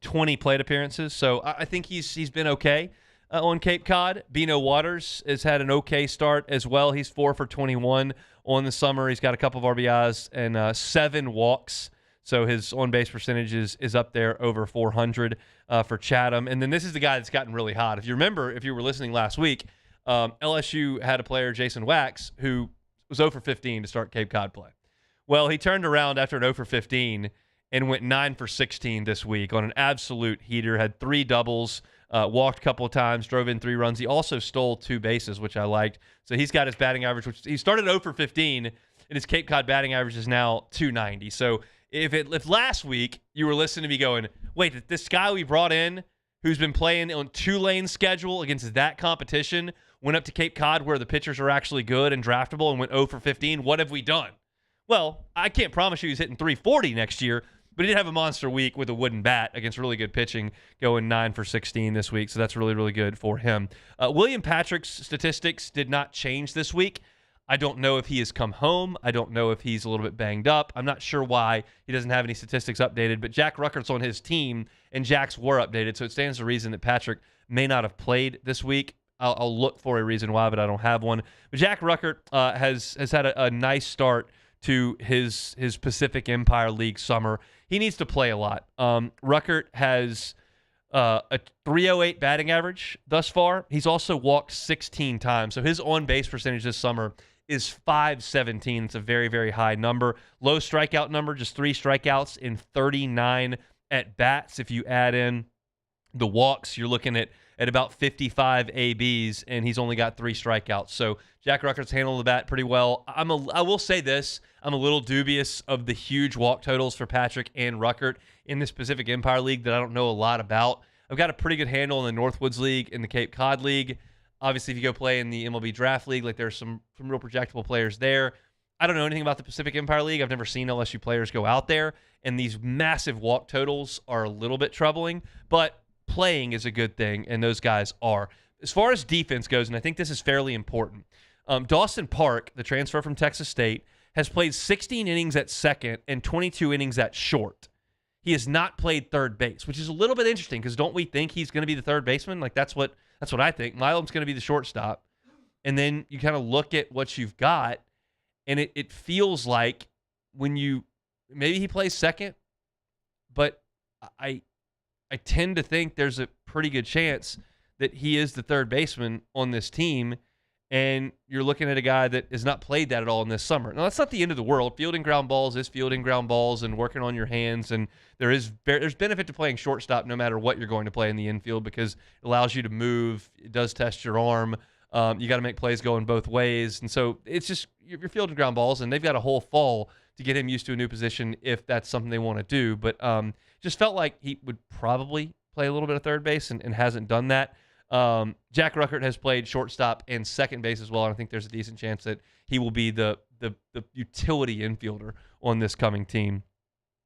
20 plate appearances. So I think he's been okay on Cape Cod. Bino Waters has had an okay start as well. He's 4 for 21 on the summer. He's got a couple of RBIs and 7 walks. So his on-base percentage is up there over 400 for Chatham. And then this is the guy that's gotten really hot. If you remember, if you were listening last week, LSU had a player, Jason Wax, who was 0 for 15 to start Cape Cod play. Well, he turned around after an 0 for 15 and went 9 for 16 this week on an absolute heater, had 3 doubles, walked a couple of times, drove in 3 runs. He also stole 2 bases, which I liked. So he's got his batting average, which he started 0 for 15, and his Cape Cod batting average is now .290. So if last week you were listening to me going, wait, this guy we brought in who's been playing on Tulane's schedule against that competition went up to Cape Cod where the pitchers are actually good and draftable and went 0 for 15, what have we done? Well, I can't promise you he's hitting 340 next year, but he did have a monster week with a wooden bat against really good pitching, going 9 for 16 this week, so that's really, really good for him. William Patrick's statistics did not change this week. I don't know if he has come home. I don't know if he's a little bit banged up. I'm not sure why he doesn't have any statistics updated, but Jack Ruckert's on his team, and Jack's were updated, so it stands to reason that Patrick may not have played this week. I'll look for a reason why, but I don't have one. But Jack Ruckert has had a nice start to his Pacific Empire League summer. He needs to play a lot. Ruckert has a .308 batting average thus far. He's also walked 16 times, so his on-base percentage this summer is .517. It's a very, very high number. Low strikeout number, just 3 strikeouts in 39 at-bats. If you add in The walks, you're looking at about 55 ABs, and he's only got 3 strikeouts. So Jack Ruckert's handled the bat pretty well. I will say this. I'm a little dubious of the huge walk totals for Patrick and Ruckert in this Pacific Empire League that I don't know a lot about. I've got a pretty good handle in the Northwoods League, in the Cape Cod League. Obviously, if you go play in the MLB Draft League, like there's some real projectable players there. I don't know anything about the Pacific Empire League. I've never seen LSU players go out there, and these massive walk totals are a little bit troubling, but playing is a good thing, and those guys are. As far as defense goes, and I think this is fairly important, Dawson Park, the transfer from Texas State, has played 16 innings at second and 22 innings at short. He has not played third base, which is a little bit interesting because don't we think he's going to be the third baseman? Like that's what I think. Milam's going to be the shortstop. And then you kind of look at what you've got, and it feels like maybe he plays second, but I tend to think there's a pretty good chance that he is the third baseman on this team, and you're looking at a guy that has not played that at all in this summer. Now, that's not the end of the world. Fielding ground balls is fielding ground balls and working on your hands, and there's benefit to playing shortstop no matter what you're going to play in the infield because it allows you to move. It does test your arm. You got to make plays going both ways, and so it's just you're fielding ground balls, and they've got a whole fall to get him used to a new position if that's something they want to do. But just felt like he would probably play a little bit of third base and hasn't done that. Jack Ruckert has played shortstop and second base as well, and I think there's a decent chance that he will be the utility infielder on this coming team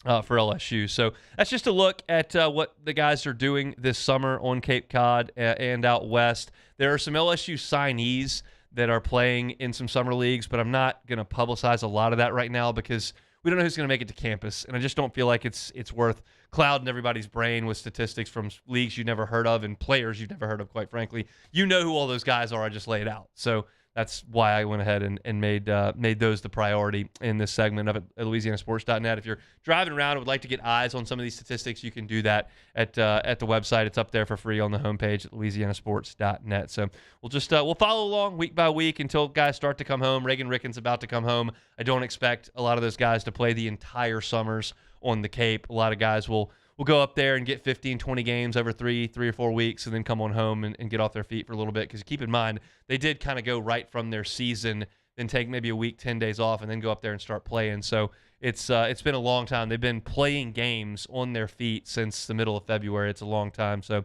for LSU. So that's just a look at what the guys are doing this summer on Cape Cod and out west. There are some LSU signees that are playing in some summer leagues, but I'm not going to publicize a lot of that right now because we don't know who's going to make it to campus, and I just don't feel like it's worth clouding everybody's brain with statistics from leagues you've never heard of and players you've never heard of, quite frankly. You know who all those guys are. I just laid out. So that's why I went ahead and made those the priority in this segment of at LouisianaSports.net. If you're driving around and would like to get eyes on some of these statistics, you can do that at the website. It's up there for free on the homepage at LouisianaSports.net. So we'll follow along week by week until guys start to come home. Reagan Ricken's about to come home. I don't expect a lot of those guys to play the entire summers on the Cape. A lot of guys will go up there and get 15, 20 games over three or 4 weeks and then come on home and get off their feet for a little bit. Because keep in mind, they did kind of go right from their season, then take maybe a week, 10 days off, and then go up there and start playing. So it's been a long time. They've been playing games on their feet since the middle of February. It's a long time. So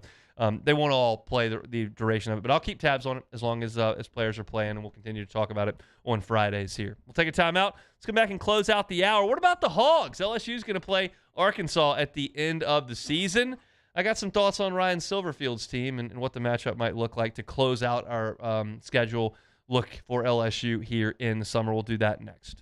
they won't all play the duration of it. But I'll keep tabs on it as long as players are playing, and we'll continue to talk about it on Fridays here. We'll take a timeout. Let's come back and close out the hour. What about the Hogs? LSU's going to play Arkansas at the end of the season. I got some thoughts on Ryan Silverfield's team and what the matchup might look like to close out our schedule look for LSU here in the summer. We'll do that next.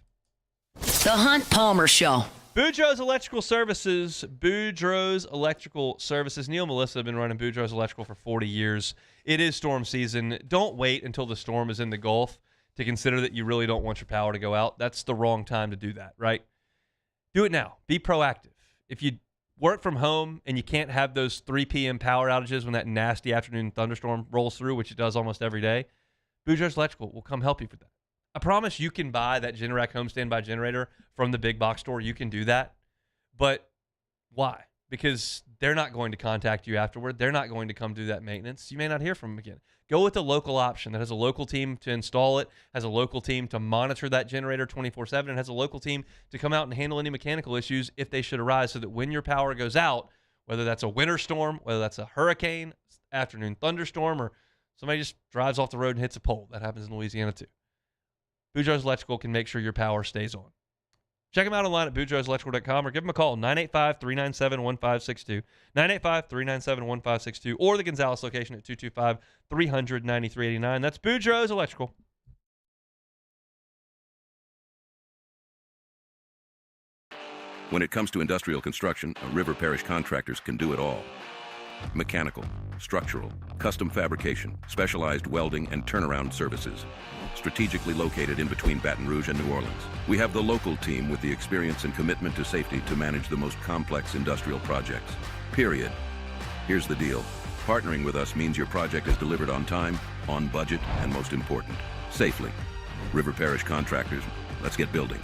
The Hunt Palmer Show. Boudreaux's Electrical Services. Boudreaux's Electrical Services. Neil and Melissa have been running Boudreaux's Electrical for 40 years. It is storm season. Don't wait until the storm is in the Gulf to consider that you really don't want your power to go out. That's the wrong time to do that, right? Do it now. Be proactive. If you work from home and you can't have those 3 p.m. power outages when that nasty afternoon thunderstorm rolls through, which it does almost every day, Boudreaux's Electrical will come help you with that. I promise you can buy that Generac home standby generator from the big box store. You can do that. But why? Because they're not going to contact you afterward. They're not going to come do that maintenance. You may not hear from them again. Go with a local option that has a local team to install it, has a local team to monitor that generator 24/7, and has a local team to come out and handle any mechanical issues if they should arise so that when your power goes out, whether that's a winter storm, whether that's a hurricane, afternoon thunderstorm, or somebody just drives off the road and hits a pole. That happens in Louisiana too. Boudreaux's Electrical can make sure your power stays on. Check them out online at boudreauxelectrical.com or give them a call, 985-397-1562, 985-397-1562, or the Gonzales location at 225-300-9389. That's Boudreaux's Electrical. When it comes to industrial construction, River Parish Contractors can do it all. Mechanical, structural, custom fabrication, specialized welding, and turnaround services. Strategically located in between Baton Rouge and New Orleans, we have the local team with the experience and commitment to safety to manage the most complex industrial projects. Period. Here's the deal. Partnering with us means your project is delivered on time, on budget, and most important, safely. River Parish Contractors, let's get building.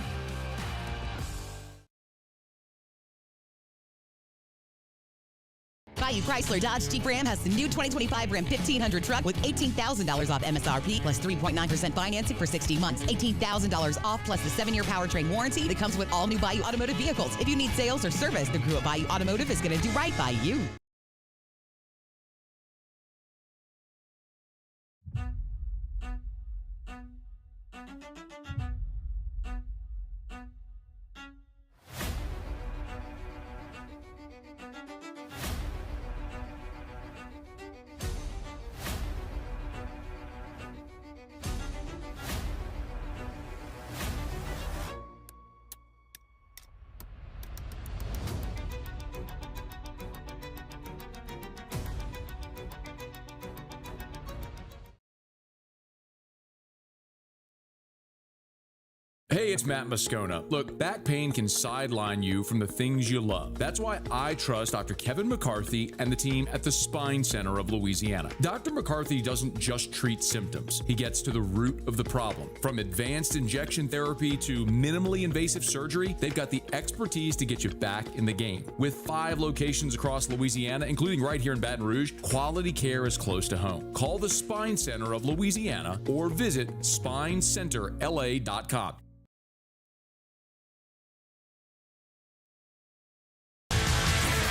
Bayou Chrysler Dodge Jeep Ram has the new 2025 Ram 1500 truck with $18,000 off MSRP plus 3.9% financing for 60 months. $18,000 off plus the 7-year powertrain warranty that comes with all new Bayou Automotive vehicles. If you need sales or service, the crew at Bayou Automotive is going to do right by you. Hey, it's Matt Moscona. Look, back pain can sideline you from the things you love. That's why I trust Dr. Kevin McCarthy and the team at the Spine Center of Louisiana. Dr. McCarthy doesn't just treat symptoms. He gets to the root of the problem. From advanced injection therapy to minimally invasive surgery, they've got the expertise to get you back in the game. With 5 locations across Louisiana, including right here in Baton Rouge, quality care is close to home. Call the Spine Center of Louisiana or visit spinecenterla.com.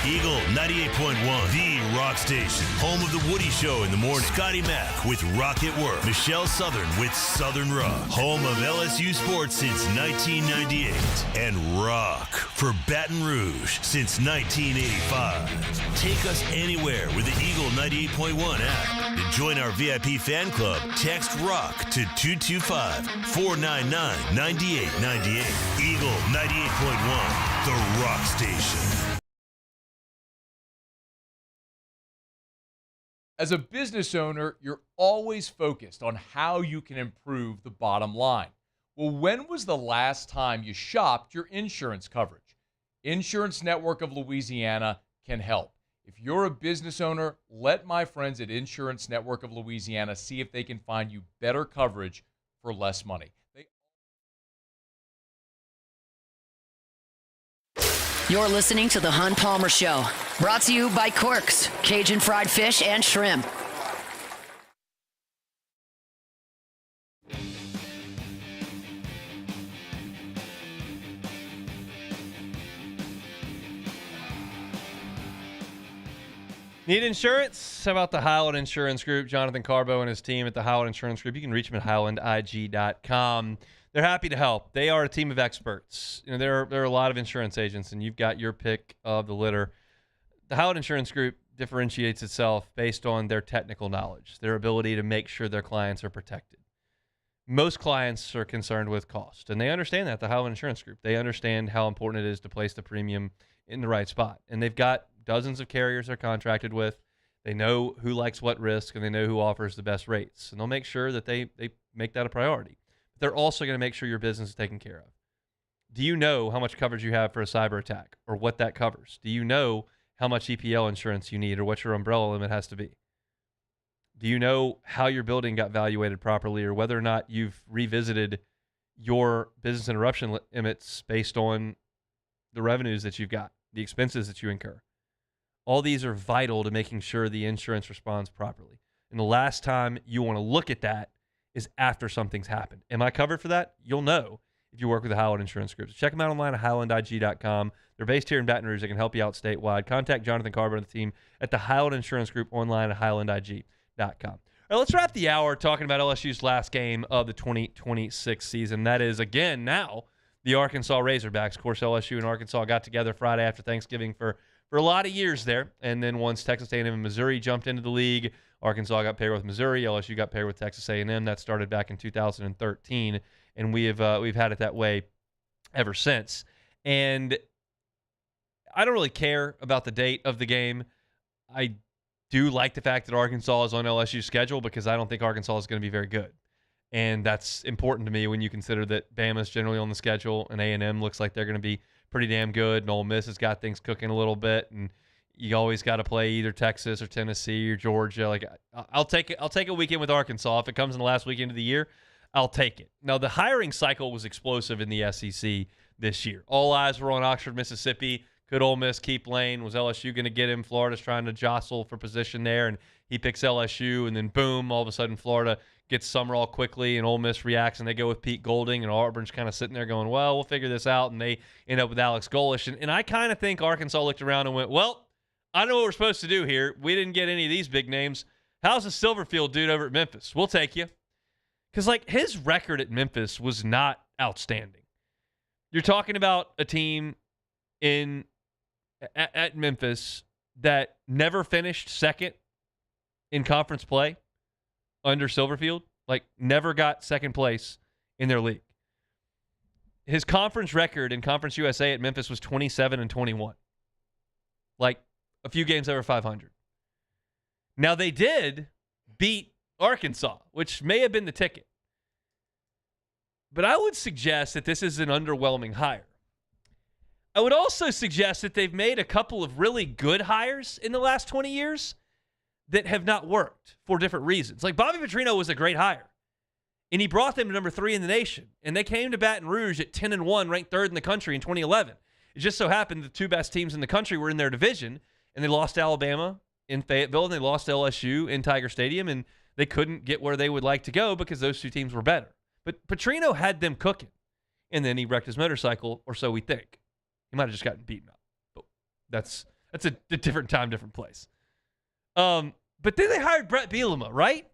Eagle 98.1, the rock station. Home of the Woody Show in the morning. Scotty Mack with Rock at Work. Michelle Southern with Southern Rock. Home of LSU sports since 1998. And rock for Baton Rouge since 1985. Take us anywhere with the Eagle 98.1 app. To join our VIP fan club, text ROCK to 225-499-9898. Eagle 98.1, the rock station. As a business owner, you're always focused on how you can improve the bottom line. Well, when was the last time you shopped your insurance coverage? Insurance Network of Louisiana can help. If you're a business owner, let my friends at Insurance Network of Louisiana see if they can find you better coverage for less money. You're listening to The Hunt Palmer Show, brought to you by Quirks, Cajun fried fish and shrimp. Need insurance? How about the Highland Insurance Group? Jonathan Carbo and his team at the Highland Insurance Group. You can reach them at highlandig.com. They're happy to help. They are a team of experts. You know, there are a lot of insurance agents, and you've got your pick of the litter. The Highland Insurance Group differentiates itself based on their technical knowledge, their ability to make sure their clients are protected. Most clients are concerned with cost, and they understand that, the Highland Insurance Group. They understand how important it is to place the premium in the right spot, and they've got dozens of carriers they're contracted with. They know who likes what risk, and they know who offers the best rates, and they'll make sure that they make that a priority. But they're also going to make sure your business is taken care of. Do you know how much coverage you have for a cyber attack or what that covers? Do you know how much EPL insurance you need or what your umbrella limit has to be? Do you know how your building got valuated properly or whether or not you've revisited your business interruption limits based on the revenues that you've got, the expenses that you incur? All these are vital to making sure the insurance responds properly. And the last time you want to look at that is after something's happened. Am I covered for that? You'll know if you work with the Highland Insurance Group. So check them out online at highlandig.com. They're based here in Baton Rouge. They can help you out statewide. Contact Jonathan Carver and the team at the Highland Insurance Group online at highlandig.com. All right, let's wrap the hour talking about LSU's last game of the 2026 season. That is, again, now the Arkansas Razorbacks. Of course, LSU and Arkansas got together Friday after Thanksgiving for a lot of years there. And then once Texas A&M and Missouri jumped into the league, Arkansas got paired with Missouri. LSU got paired with Texas A&M. That started back in 2013, and we've had it that way ever since. And I don't really care about the date of the game. I do like the fact that Arkansas is on LSU's schedule because I don't think Arkansas is going to be very good. And that's important to me when you consider that Bama's generally on the schedule and A&M looks like they're going to be pretty damn good, and Ole Miss has got things cooking a little bit, and you always got to play either Texas or Tennessee or Georgia. Like I'll take a weekend with Arkansas. If it comes in the last weekend of the year, I'll take it. Now, the hiring cycle was explosive in the SEC this year. All eyes were on Oxford, Mississippi. Could Ole Miss keep Lane? Was LSU going to get him? Florida's trying to jostle for position there, and he picks LSU, and then boom, all of a sudden Florida gets Summerall quickly, and Ole Miss reacts, and they go with Pete Golding, and Auburn's kind of sitting there going, well, we'll figure this out, and they end up with Alex Golesh. And I kind of think Arkansas looked around and went, well, I know what we're supposed to do here. We didn't get any of these big names. How's the Silverfield dude over at Memphis? We'll take you. Because, his record at Memphis was not outstanding. You're talking about a team at Memphis that never finished second in conference play under Silverfield, never got second place in their league. His conference record in Conference USA at Memphis was 27-21. A few games over 500. Now, they did beat Arkansas, which may have been the ticket. But I would suggest that this is an underwhelming hire. I would also suggest that they've made a couple of really good hires in the last 20 years that have not worked for different reasons. Bobby Petrino was a great hire, and he brought them to number 3 in the nation, and they came to Baton Rouge at 10-1, ranked 3rd in the country in 2011. It just so happened the 2 best teams in the country were in their division, and they lost to Alabama in Fayetteville, and they lost to LSU in Tiger Stadium, and they couldn't get where they would like to go because those 2 teams were better. But Petrino had them cooking, and then he wrecked his motorcycle, or so we think. He might have just gotten beaten up. But that's a different time, different place. But then they hired Brett Bielema, right?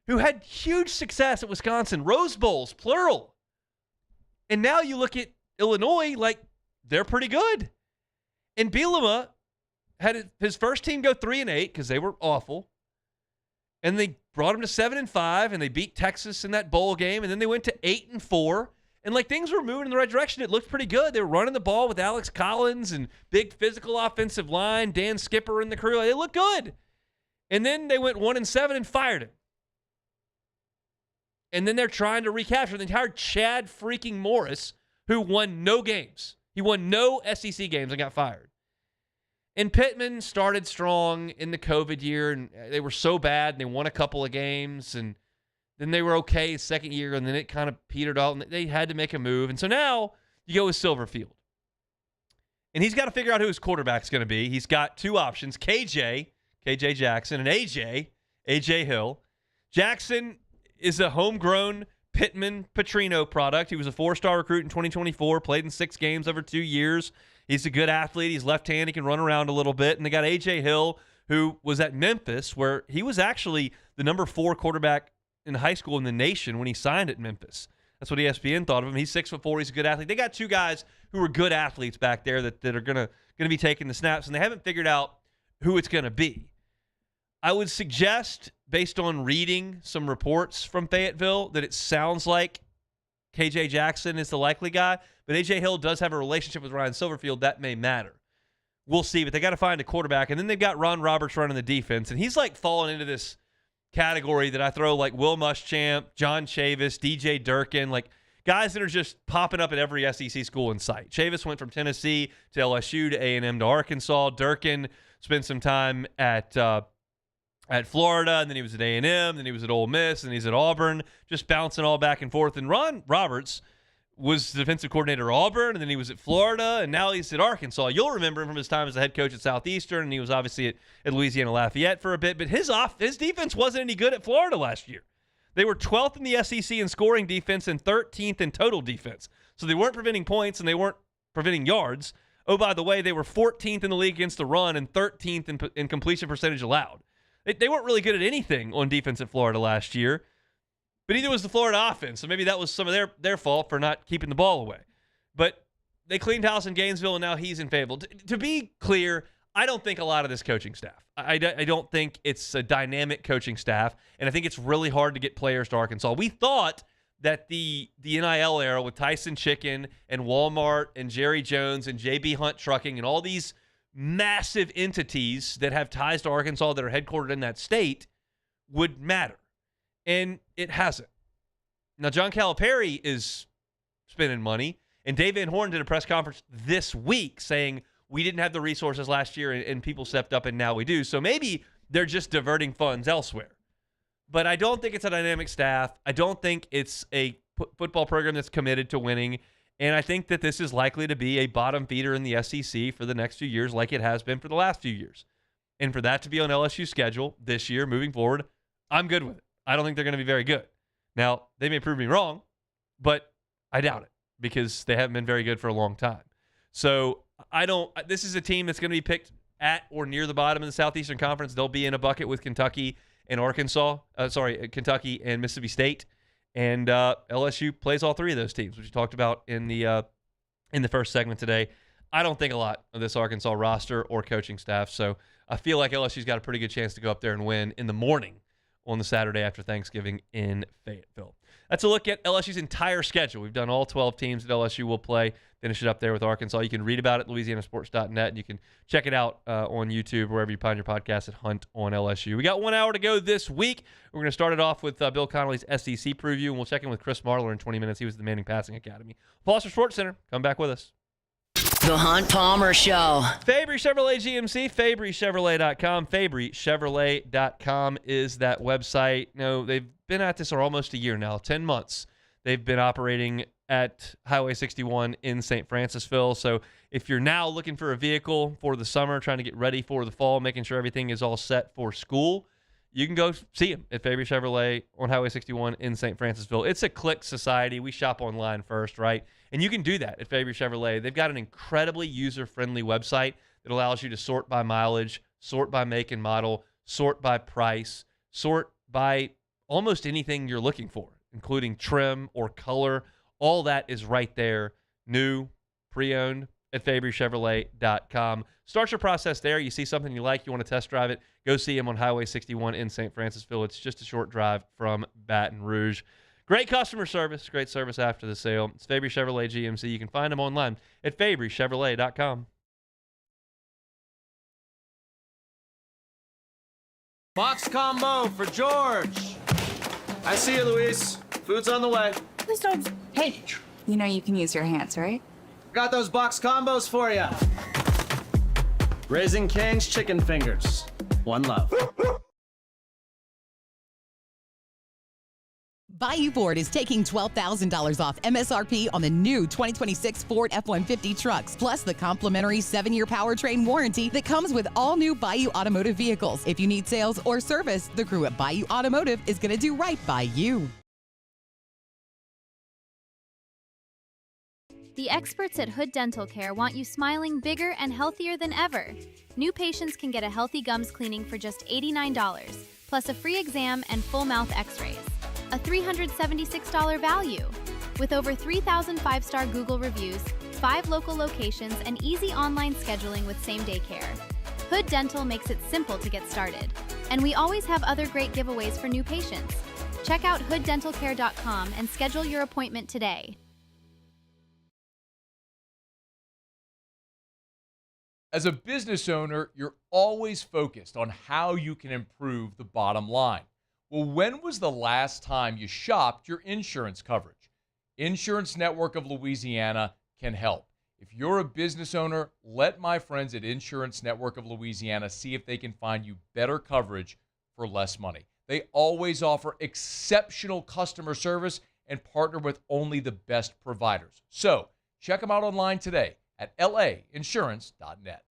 Who had huge success at Wisconsin. Rose Bowls, plural. And now you look at Illinois, they're pretty good. And Bielema had his first team go 3-8 because they were awful. And they brought him to 7-5, and they beat Texas in that bowl game. And then they went to 8-4. And things were moving in the right direction. It looked pretty good. They were running the ball with Alex Collins and big physical offensive line, Dan Skipper and the crew. They looked good. And then they went 1-7 and fired him. And then they're trying to recapture. They hired Chad freaking Morris, who won no games. He won no SEC games and got fired. And Pittman started strong in the COVID year, and they were so bad, and they won a couple of games, and then they were okay second year, and then it kind of petered out, and they had to make a move. And so now you go with Silverfield. And he's got to figure out who his quarterback's going to be. He's got 2 options, KJ Jackson, and AJ Hill. Jackson is a homegrown Pittman Petrino product. He was a 4-star recruit in 2024, played in 6 games over 2 years. He's a good athlete. He's left-handed. He can run around a little bit. And they got AJ Hill, who was at Memphis, where he was actually the number 4 quarterback in high school in the nation when he signed at Memphis. That's what ESPN thought of him. He's 6'4". He's a good athlete. They got 2 guys who are good athletes back there that are gonna be taking the snaps, and they haven't figured out who it's gonna be. I would suggest, based on reading some reports from Fayetteville, that it sounds like KJ Jackson is the likely guy, but AJ Hill does have a relationship with Ryan Silverfield. That may matter. We'll see, but they got to find a quarterback, and then they've got Ron Roberts running the defense, and he's falling into this category that I throw Will Muschamp, John Chavis, DJ Durkin, guys that are just popping up at every SEC school in sight. Chavis went from Tennessee to LSU to A&M to Arkansas. Durkin spent some time at Florida, and then he was at A&M, then he was at Ole Miss, and he's at Auburn, just bouncing all back and forth. And Ron Roberts was the defensive coordinator at Auburn, and then he was at Florida, and now he's at Arkansas. You'll remember him from his time as the head coach at Southeastern, and he was obviously at Louisiana Lafayette for a bit, but his defense wasn't any good at Florida last year. They were 12th in the SEC in scoring defense and 13th in total defense. So they weren't preventing points, and they weren't preventing yards. Oh, by the way, they were 14th in the league against the run and 13th in completion percentage allowed. They weren't really good at anything on defense at Florida last year. But neither was the Florida offense, so maybe that was some of their fault for not keeping the ball away. But they cleaned house in Gainesville, and now he's in Fayetteville. To be clear, I don't think a lot of this coaching staff. I don't think it's a dynamic coaching staff, and I think it's really hard to get players to Arkansas. We thought that the NIL era with Tyson Chicken and Walmart and Jerry Jones and J.B. Hunt Trucking and all these massive entities that have ties to Arkansas that are headquartered in that state would matter. And it hasn't. Now, John Calipari is spending money, and Dave Van Horn did a press conference this week saying we didn't have the resources last year and people stepped up and now we do. So maybe they're just diverting funds elsewhere. But I don't think it's a dynamic staff. I don't think it's a football program that's committed to winning. And I think that this is likely to be a bottom feeder in the SEC for the next few years, like it has been for the last few years. And for that to be on LSU's schedule this year moving forward, I'm good with it. I don't think they're going to be very good. Now, they may prove me wrong, but I doubt it because they haven't been very good for a long time. So this is a team that's going to be picked at or near the bottom of the Southeastern Conference. They'll be in a bucket with Kentucky and Kentucky and Mississippi State. And LSU plays all three of those teams, which we talked about in the first segment today. I don't think a lot of this Arkansas roster or coaching staff, so I feel like LSU's got a pretty good chance to go up there and win in the morning on the Saturday after Thanksgiving in Fayetteville. That's a look at LSU's entire schedule. We've done all 12 teams that LSU will play, finish it up there with Arkansas. You can read about it at louisianasports.net, and you can check it out on YouTube, wherever you find your podcast at Hunt on LSU. We got 1 hour to go this week. We're going to start it off with Bill Connolly's SEC preview, and we'll check in with Chris Marler in 20 minutes. He was at the Manning Passing Academy. Foster Sports Center, come back with us. The Hunt Palmer Show. Fabry Chevrolet GMC, FabryChevrolet.com. FabryChevrolet.com is that website. No, they've been at this for almost a year now, 10 months. They've been operating at Highway 61 in St. Francisville. So if you're now looking for a vehicle for the summer, trying to get ready for the fall, making sure everything is all set for school, you can go see them at Fabry Chevrolet on Highway 61 in St. Francisville. It's a click society. We shop online first, right? And you can do that at Fabry Chevrolet. They've got an incredibly user-friendly website that allows you to sort by mileage, sort by make and model, sort by price, sort by almost anything you're looking for, including trim or color. All that is right there, new, pre-owned, at FabryChevrolet.com. Start your process there. You see something you like, you want to test drive it, go see them on Highway 61 in St. Francisville. It's just a short drive from Baton Rouge. Great customer service, great service after the sale. It's Fabry Chevrolet GMC. You can find them online at FabryChevrolet.com. Box combo for George. I see you, Luis. Food's on the way. Please don't. Hey, you know you can use your hands, right? Got those box combos for you. Raising Cane's chicken fingers. One love. Bayou Ford is taking $12,000 off MSRP on the new 2026 Ford F-150 trucks, plus the complimentary 7-year powertrain warranty that comes with all new Bayou Automotive vehicles. If you need sales or service, the crew at Bayou Automotive is going to do right by you. The experts at Hood Dental Care want you smiling bigger and healthier than ever. New patients can get a healthy gums cleaning for just $89, plus a free exam and full mouth x-rays. A $376 value. With over 3,000 5-star Google reviews, 5 local locations, and easy online scheduling with same-day care. Hood Dental makes it simple to get started. And we always have other great giveaways for new patients. Check out hooddentalcare.com and schedule your appointment today. As a business owner, you're always focused on how you can improve the bottom line. Well, when was the last time you shopped your insurance coverage? Insurance Network of Louisiana can help. If you're a business owner, let my friends at Insurance Network of Louisiana see if they can find you better coverage for less money. They always offer exceptional customer service and partner with only the best providers. So check them out online today at lainsurance.net.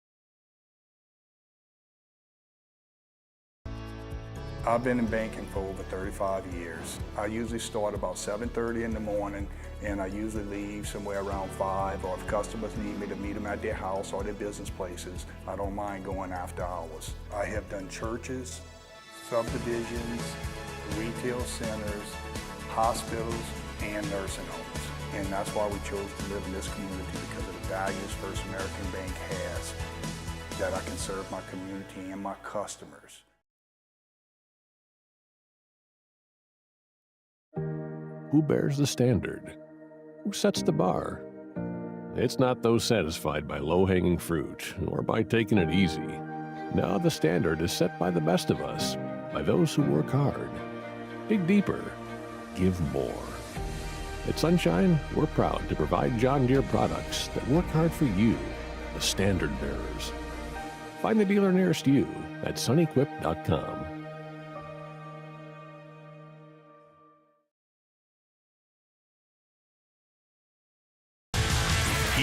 I've been in banking for over 35 years. I usually start about 7:30 in the morning, and I usually leave somewhere around 5, or if customers need me to meet them at their house or their business places, I don't mind going after hours. I have done churches, subdivisions, retail centers, hospitals, and nursing homes. And that's why we chose to live in this community, because of the values First American Bank has, that I can serve my community and my customers. Who bears the standard? Who sets the bar? It's not those satisfied by low-hanging fruit or by taking it easy. No, the standard is set by the best of us, by those who work hard. Dig deeper. Give more. At Sunshine, we're proud to provide John Deere products that work hard for you, the standard bearers. Find the dealer nearest you at sunequip.com.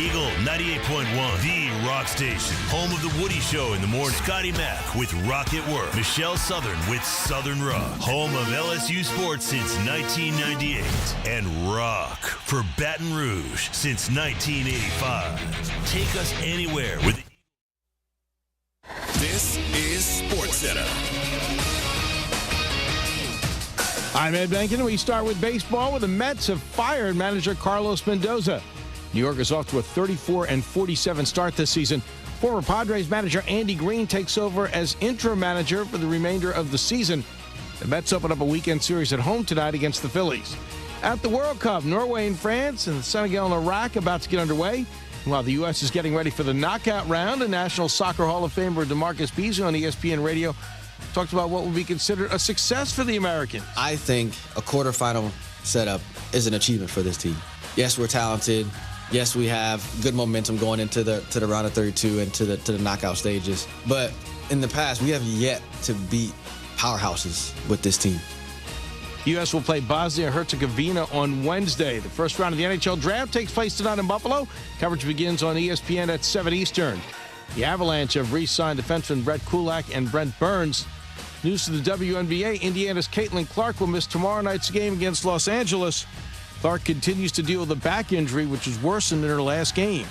Eagle 98.1, the rock station. Home of the Woody Show in the morning. Scotty Mack with Rock at Work. Michelle Southern with Southern Rock. Home of LSU sports since 1998. And rock for Baton Rouge since 1985. Take us anywhere with the This is SportsCenter. I'm Ed Benkin, and we start with baseball, where the Mets have fired manager Carlos Mendoza. New York is off to a 34-47 start this season. Former Padres manager Andy Green takes over as interim manager for the remainder of the season. The Mets open up a weekend series at home tonight against the Phillies. At the World Cup, Norway and France and Senegal and Iraq about to get underway. While the U.S. is getting ready for the knockout round, and National Soccer Hall of Famer DeMarcus Beasley on ESPN Radio talked about what will be considered a success for the Americans. I think a quarterfinal setup is an achievement for this team. Yes, we're talented. Yes, we have good momentum going into the round of 32 and to the knockout stages. But in the past, we have yet to beat powerhouses with this team. The U.S. will play Bosnia-Herzegovina on Wednesday. The first round of the NHL draft takes place tonight in Buffalo. Coverage begins on ESPN at 7 Eastern. The Avalanche have re-signed defensemen Brett Kulak and Brent Burns. News to the WNBA, Indiana's Caitlin Clark will miss tomorrow night's game against Los Angeles. Clark continues to deal with a back injury, which was worsened in her last game.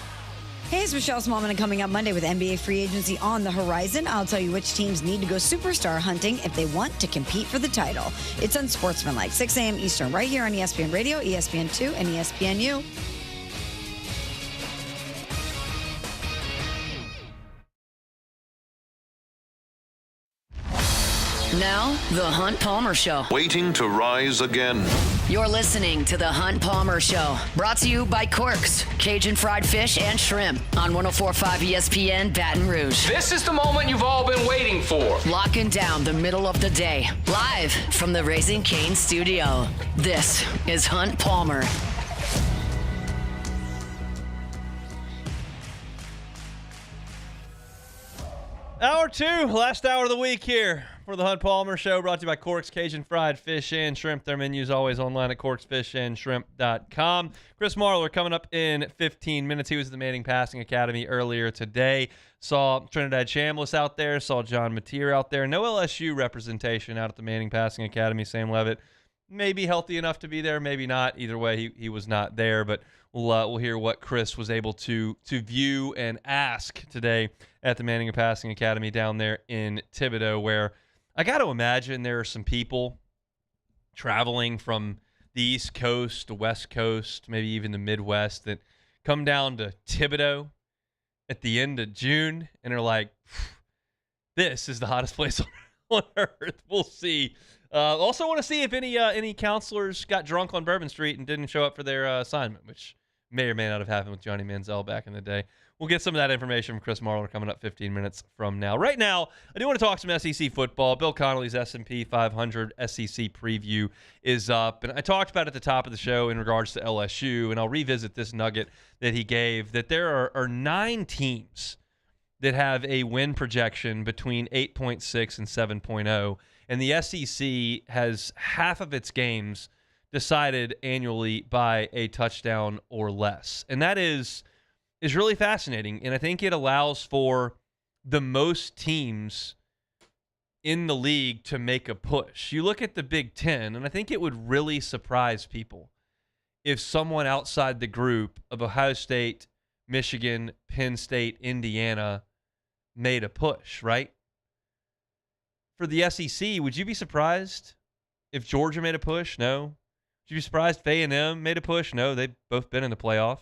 Hey, it's Michelle Smallman, and coming up Monday with NBA free agency on the horizon, I'll tell you which teams need to go superstar hunting if they want to compete for the title. It's Unsportsmanlike, 6 a.m. Eastern, right here on ESPN Radio, ESPN2, and ESPNU. Now, The Hunt Palmer Show. Waiting to rise again. You're listening to The Hunt Palmer Show. Brought to you by Corks, Cajun fried fish and shrimp on 104.5 ESPN Baton Rouge. This is the moment you've all been waiting for. Locking down the middle of the day. Live from the Raising Cane studio. This is Hunt Palmer. Hour 2, last hour of the week here for the Hunt Palmer Show, brought to you by Corks Cajun Fried Fish and Shrimp. Their menu's always online at corksfishandshrimp.com. Chris Marler coming up in 15 minutes. He was at the Manning Passing Academy earlier today. Saw Trinidad Chambliss out there, saw John Mateer out there. No LSU representation out at the Manning Passing Academy. Sam Levitt may be healthy enough to be there, maybe not. Either way, he was not there, but we'll hear what Chris was able to view and ask today at the Manning Passing Academy down there in Thibodaux, where I got to imagine there are some people traveling from the East Coast, the West Coast, maybe even the Midwest, that come down to Thibodaux at the end of June and are like, this is the hottest place on earth. We'll see. Also want to see if any counselors got drunk on Bourbon Street and didn't show up for their assignment, which may or may not have happened with Johnny Manziel back in the day. We'll get some of that information from Chris Marler coming up 15 minutes from now. Right now, I do want to talk some SEC football. Bill Connolly's S&P 500 SEC preview is up. And I talked about it at the top of the show in regards to LSU, and I'll revisit this nugget that he gave, that there are 9 teams that have a win projection between 8.6 and 7.0. And the SEC has half of its games decided annually by a touchdown or less. And that is really fascinating. And I think it allows for the most teams in the league to make a push. You look at the Big Ten, and I think it would really surprise people if someone outside the group of Ohio State, Michigan, Penn State, Indiana made a push, right? For the SEC, would you be surprised if Georgia made a push? No. Would you be surprised if A&M made a push? No, they've both been in the playoff.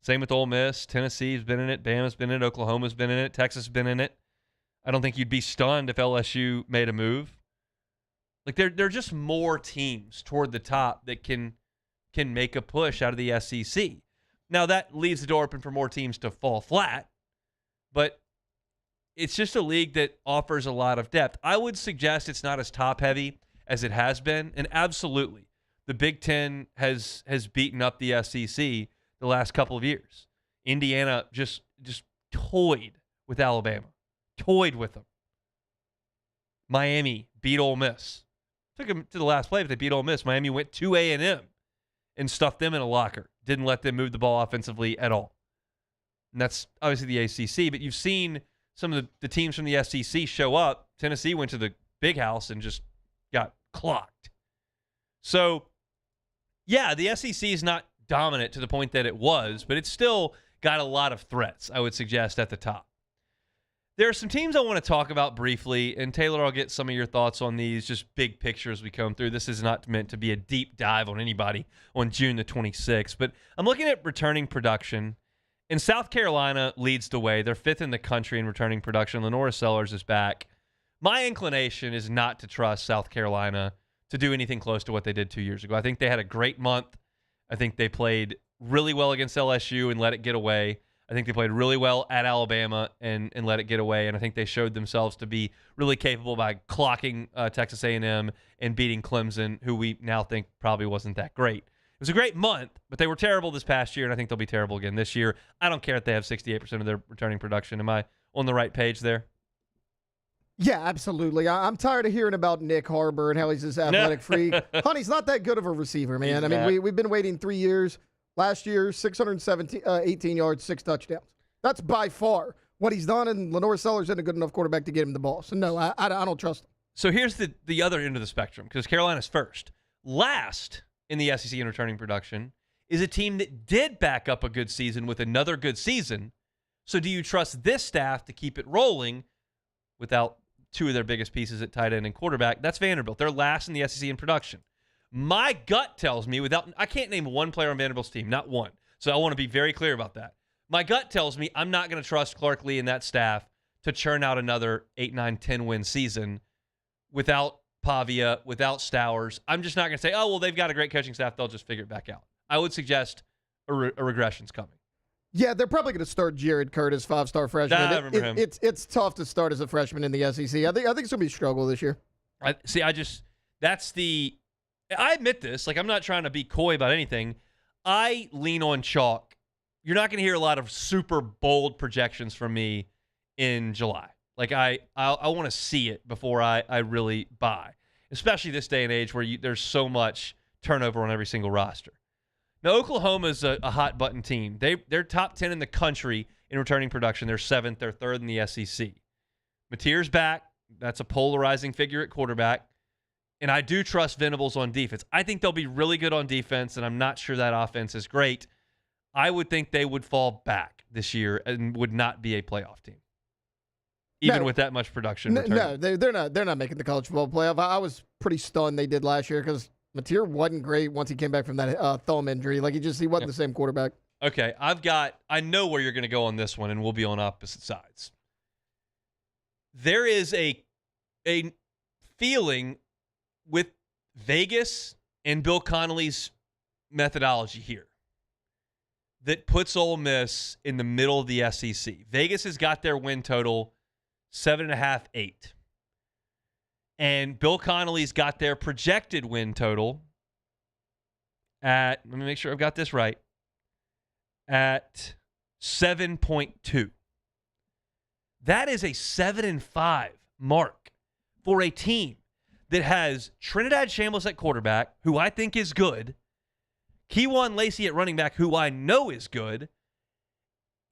Same with Ole Miss. Tennessee's been in it. Bama's been in it. Oklahoma's been in it. Texas has been in it. I don't think you'd be stunned if LSU made a move. Like, there are just more teams toward the top that can make a push out of the SEC. Now, that leaves the door open for more teams to fall flat, but it's just a league that offers a lot of depth. I would suggest it's not as top-heavy as it has been, and absolutely, the Big Ten has beaten up the SEC the last couple of years. Indiana just toyed with Alabama, toyed with them. Miami beat Ole Miss. Took them to the last play, but they beat Ole Miss. Miami went to A&M and stuffed them in a locker. Didn't let them move the ball offensively at all. And that's obviously the ACC, but you've seen some of the teams from the SEC show up. Tennessee went to the Big House and just got clocked. So, yeah, the SEC is not dominant to the point that it was, but it's still got a lot of threats, I would suggest, at the top. There are some teams I want to talk about briefly, and Taylor, I'll get some of your thoughts on these, just big picture as we come through. This is not meant to be a deep dive on anybody on June the 26th, but I'm looking at returning production, and South Carolina leads the way. They're 5th in the country in returning production. Lenora Sellers is back. My inclination is not to trust South Carolina to do anything close to what they did 2 years ago. I think they had a great month. I think they played really well against LSU and let it get away. I think they played really well at Alabama and let it get away, and I think they showed themselves to be really capable by clocking Texas A&M and beating Clemson, who we now think probably wasn't that great. It was a great month, but they were terrible this past year, and I think they'll be terrible again this year. I don't care if they have 68% of their returning production. Am I on the right page there? Yeah, absolutely. I'm tired of hearing about Nick Harbor and how he's this athletic freak. Honey's not that good of a receiver, man. I mean, we've been waiting 3 years. Last year, 618 yards, 6 touchdowns. That's by far what he's done, and Lenore Sellers isn't a good enough quarterback to get him the ball. So, no, I don't trust him. So here's the other end of the spectrum, because Carolina's first. Last in the SEC in returning production is a team that did back up a good season with another good season. So do you trust this staff to keep it rolling without two of their biggest pieces at tight end and quarterback? That's Vanderbilt. They're last in the SEC in production. My gut tells me, I can't name one player on Vanderbilt's team, not one. So I want to be very clear about that. My gut tells me I'm not going to trust Clark Lee and that staff to churn out another 8, 9, 10 win season without Pavia, without Stowers. I'm just not going to say, oh, well, they've got a great coaching staff. They'll just figure it back out. I would suggest a regression's coming. Yeah, they're probably going to start Jared Curtis, 5-star freshman. I remember him. It's tough to start as a freshman in the SEC. I think it's going to be a struggle this year. I admit this. Like, I'm not trying to be coy about anything. I lean on chalk. You're not going to hear a lot of super bold projections from me in July. Like, I want to see it before I really buy, especially this day and age where there's so much turnover on every single roster. Now, Oklahoma's a hot button team. They're top 10 in the country in returning production. They're 7th. They're 3rd in the SEC. Mateer's back. That's a polarizing figure at quarterback. And I do trust Venables on defense. I think they'll be really good on defense, and I'm not sure that offense is great. I would think they would fall back this year and would not be a playoff team, even with that much production. No, they're not making the college football playoff. I was pretty stunned they did last year because Mateer wasn't great once he came back from that thumb injury. Like, he wasn't the same quarterback. Okay, I know where you're going to go on this one, and we'll be on opposite sides. There is a feeling with Vegas and Bill Connolly's methodology here that puts Ole Miss in the middle of the SEC. Vegas has got their win total 7.5, 8. And Bill Connolly's got their projected win total at, let me make sure I've got this right, at 7.2. That is a 7-5 mark for a team that has Trinidad Shambliss at quarterback, who I think is good, Keywan Lacey at running back, who I know is good,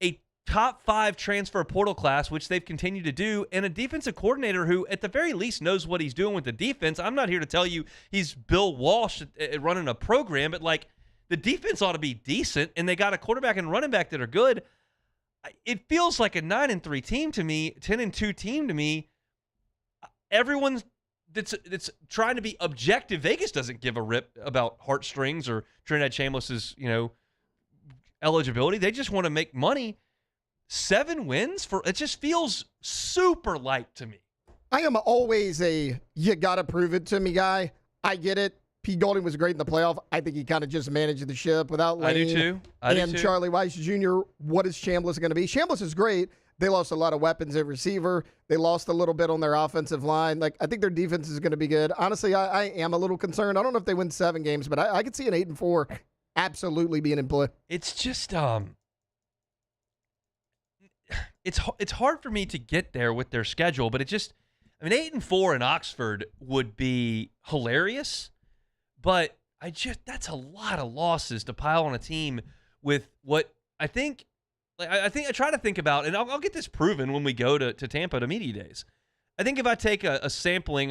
a top 5 transfer portal class, which they've continued to do, and a defensive coordinator who, at the very least, knows what he's doing with the defense. I'm not here to tell you he's Bill Walsh at running a program, but, like, the defense ought to be decent, and they got a quarterback and running back that are good. It feels like a 9-3 team to me, 10-2 team to me. Everyone's that's trying to be objective. Vegas doesn't give a rip about heartstrings or Trinidad Chambliss's, eligibility. They just want to make money. 7 wins it just feels super light to me. I am always a you gotta prove it to me guy. I get it. Pete Golding was great in the playoff. I think he kind of just managed the ship without Lane. I do too. Charlie Weiss Jr. What is Chambliss going to be? Chambliss is great. They lost a lot of weapons at receiver. They lost a little bit on their offensive line. Like, I think their defense is going to be good. Honestly, I am a little concerned. I don't know if they win 7 games, but I could see an 8-4 absolutely being in play. It's just it's hard for me to get there with their schedule, but 8-4 in Oxford would be hilarious. But that's a lot of losses to pile on a team with what I think Like I think I try to think about, and I'll get this proven when we go to Tampa to media days. I think if I take a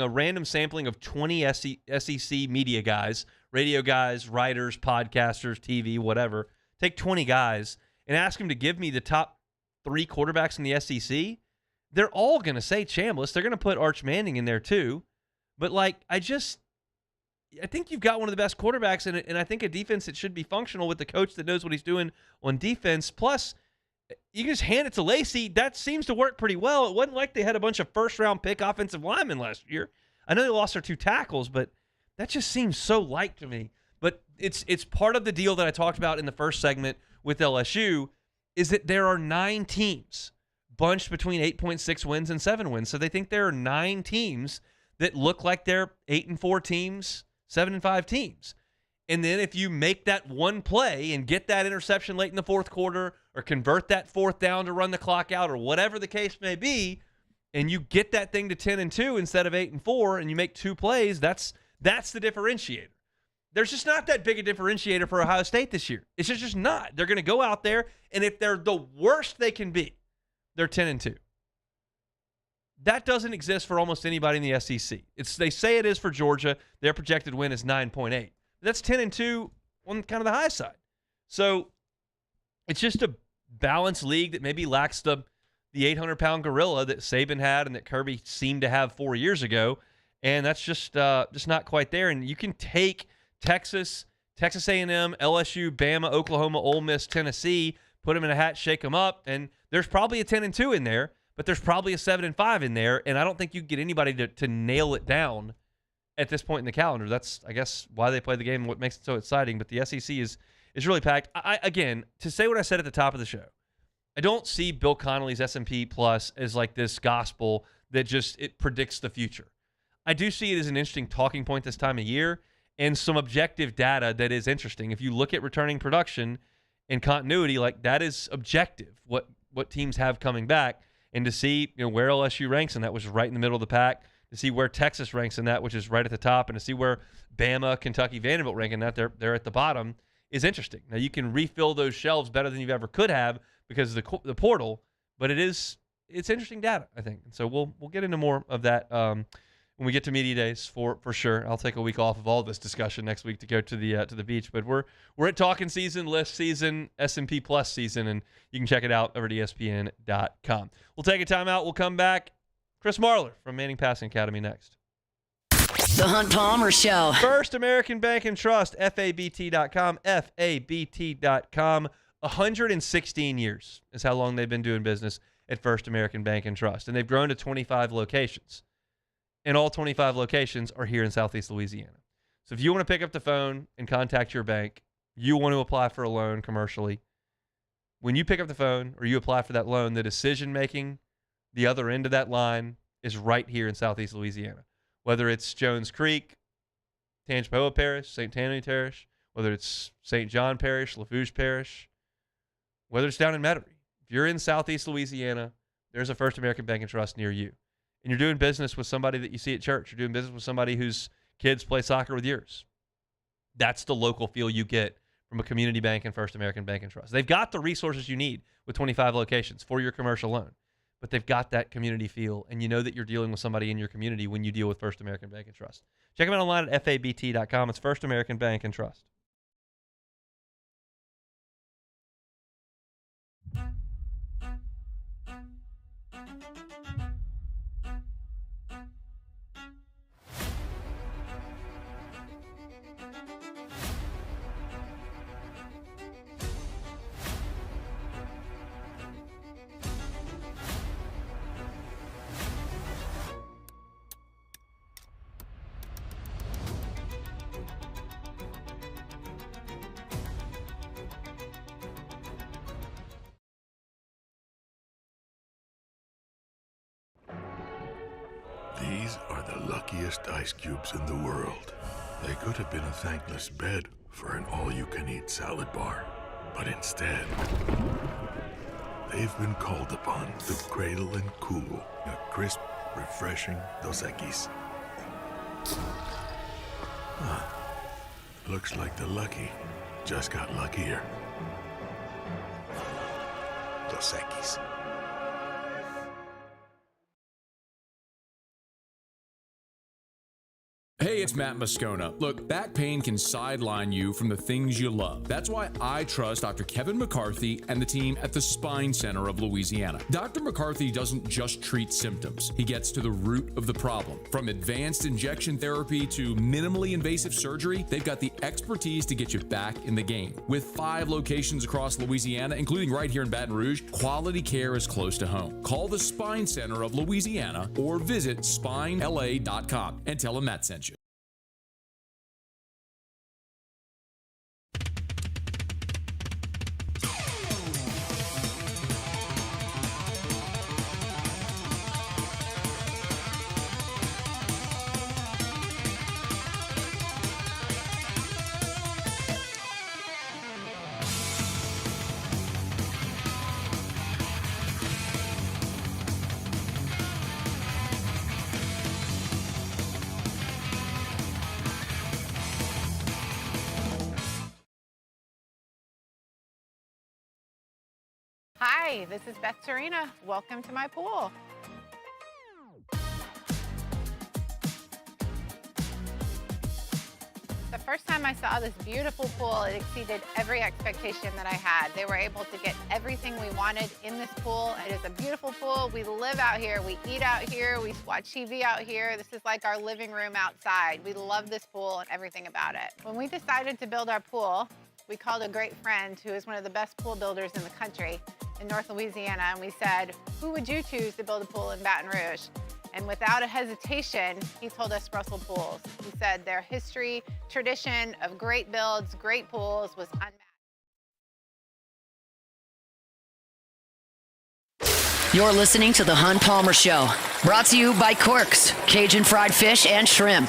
random sampling of 20 SEC media guys, radio guys, writers, podcasters, TV, whatever, take 20 guys and ask them to give me the top 3 quarterbacks in the SEC, they're all going to say Chambliss. They're going to put Arch Manning in there too. But, like, I think you've got one of the best quarterbacks, and I think a defense that should be functional with the coach that knows what he's doing on defense. Plus, you can just hand it to Lacey. That seems to work pretty well. It wasn't like they had a bunch of first-round pick offensive linemen last year. I know they lost their 2 tackles, but that just seems so light to me. But it's part of the deal that I talked about in the first segment with LSU is that there are 9 teams bunched between 8.6 wins and 7 wins. So they think there are 9 teams that look like they're 8-4 teams, 7-5 teams. And then if you make that one play and get that interception late in the fourth quarter or convert that 4th down to run the clock out or whatever the case may be, and you get that thing to 10-2 instead of 8-4 and you make 2 plays, that's the differentiator. There's just not that big a differentiator for Ohio State this year. It's just not. They're going to go out there, and if they're the worst they can be, they're 10-2. That doesn't exist for almost anybody in the SEC. They say it is for Georgia. Their projected win is 9.8. That's 10-2 on kind of the high side. So it's just a balanced league that maybe lacks the 800-pound gorilla that Saban had and that Kirby seemed to have 4 years ago, and that's just not quite there. And you can take Texas A&M, LSU, Bama, Oklahoma, Ole Miss, Tennessee, put them in a hat, shake them up, and there's probably a 10-2 in there, but there's probably a 7-5 in there, and I don't think you can get anybody to nail it down at this point in the calendar. That's, I guess, why they play the game and what makes it so exciting. But the SEC is really packed. Again, to say what I said at the top of the show, I don't see Bill Connolly's S&P Plus as like this gospel that just it predicts the future. I do see it as an interesting talking point this time of year and some objective data that is interesting. If you look at returning production and continuity, like that is objective, what teams have coming back. And to see where LSU ranks in that, which is right in the middle of the pack, to see where Texas ranks in that, which is right at the top, and to see where Bama, Kentucky, Vanderbilt rank in that, they're at the bottom, is interesting. Now, you can refill those shelves better than you've ever could have because of the portal, but it's interesting data, I think. And so we'll get into more of that when we get to media days for sure. I'll take a week off of all this discussion next week to go to the beach, but we're at talking season, list season, S&P Plus season, and you can check it out over at ESPN.com. We'll take a timeout. We'll come back. Chris Marler from Manning Passing Academy next. The Hunt Palmer Show. First American Bank and Trust, FABT.com, FABT.com. 116 years is how long they've been doing business at First American Bank and Trust, and they've grown to 25 locations. And all 25 locations are here in Southeast Louisiana. So if you want to pick up the phone and contact your bank, you want to apply for a loan commercially, when you pick up the phone or you apply for that loan, the decision-making, the other end of that line is right here in Southeast Louisiana. Whether it's Jones Creek, Tangipahoa Parish, St. Tammany Parish, whether it's St. John Parish, Lafourche Parish, whether it's down in Metairie. If you're in Southeast Louisiana, there's a First American Bank and Trust near you. And you're doing business with somebody that you see at church. You're doing business with somebody whose kids play soccer with yours. That's the local feel you get from a community bank and First American Bank and Trust. They've got the resources you need with 25 locations for your commercial loan, but they've got that community feel, and you know that you're dealing with somebody in your community when you deal with First American Bank and Trust. Check them out online at FABT.com. It's First American Bank and Trust. These are the luckiest ice cubes in the world. They could have been a thankless bed for an all-you-can-eat salad bar. But instead, they've been called upon to cradle and cool a crisp, refreshing Dos Equis. Looks like the lucky just got luckier. Dos Equis. Hey, it's Matt Moscona. Look, back pain can sideline you from the things you love. That's why I trust Dr. Kevin McCarthy and the team at the Spine Center of Louisiana. Dr. McCarthy doesn't just treat symptoms. He gets to the root of the problem. From advanced injection therapy to minimally invasive surgery, they've got the expertise to get you back in the game. With 5 locations across Louisiana, including right here in Baton Rouge, quality care is close to home. Call the Spine Center of Louisiana or visit spinela.com and tell them Matt sent you. Hi, this is Beth Serena. Welcome to my pool. The first time I saw this beautiful pool, it exceeded every expectation that I had. They were able to get everything we wanted in this pool. It is a beautiful pool. We live out here. We eat out here. We watch TV out here. This is like our living room outside. We love this pool and everything about it. When we decided to build our pool, we called a great friend who is one of the best pool builders in the country in North Louisiana, and we said, who would you choose to build a pool in Baton Rouge? And without a hesitation, he told us Russell Pools. He said their history, tradition of great builds, great pools was unmatched. You're listening to The Hunt Palmer Show, brought to you by Corks, Cajun fried fish and shrimp.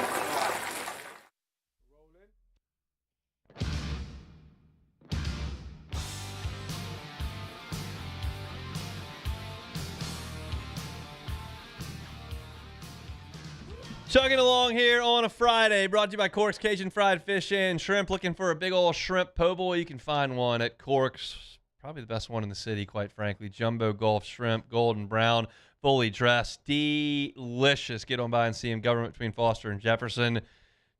Chugging along here on a Friday, brought to you by Corks Cajun Fried Fish and Shrimp. Looking for a big old shrimp po' boy? You can find one at Corks. Probably the best one in the city, quite frankly. Jumbo Gulf Shrimp, golden brown, fully dressed, delicious. Get on by and see them. Government between Foster and Jefferson.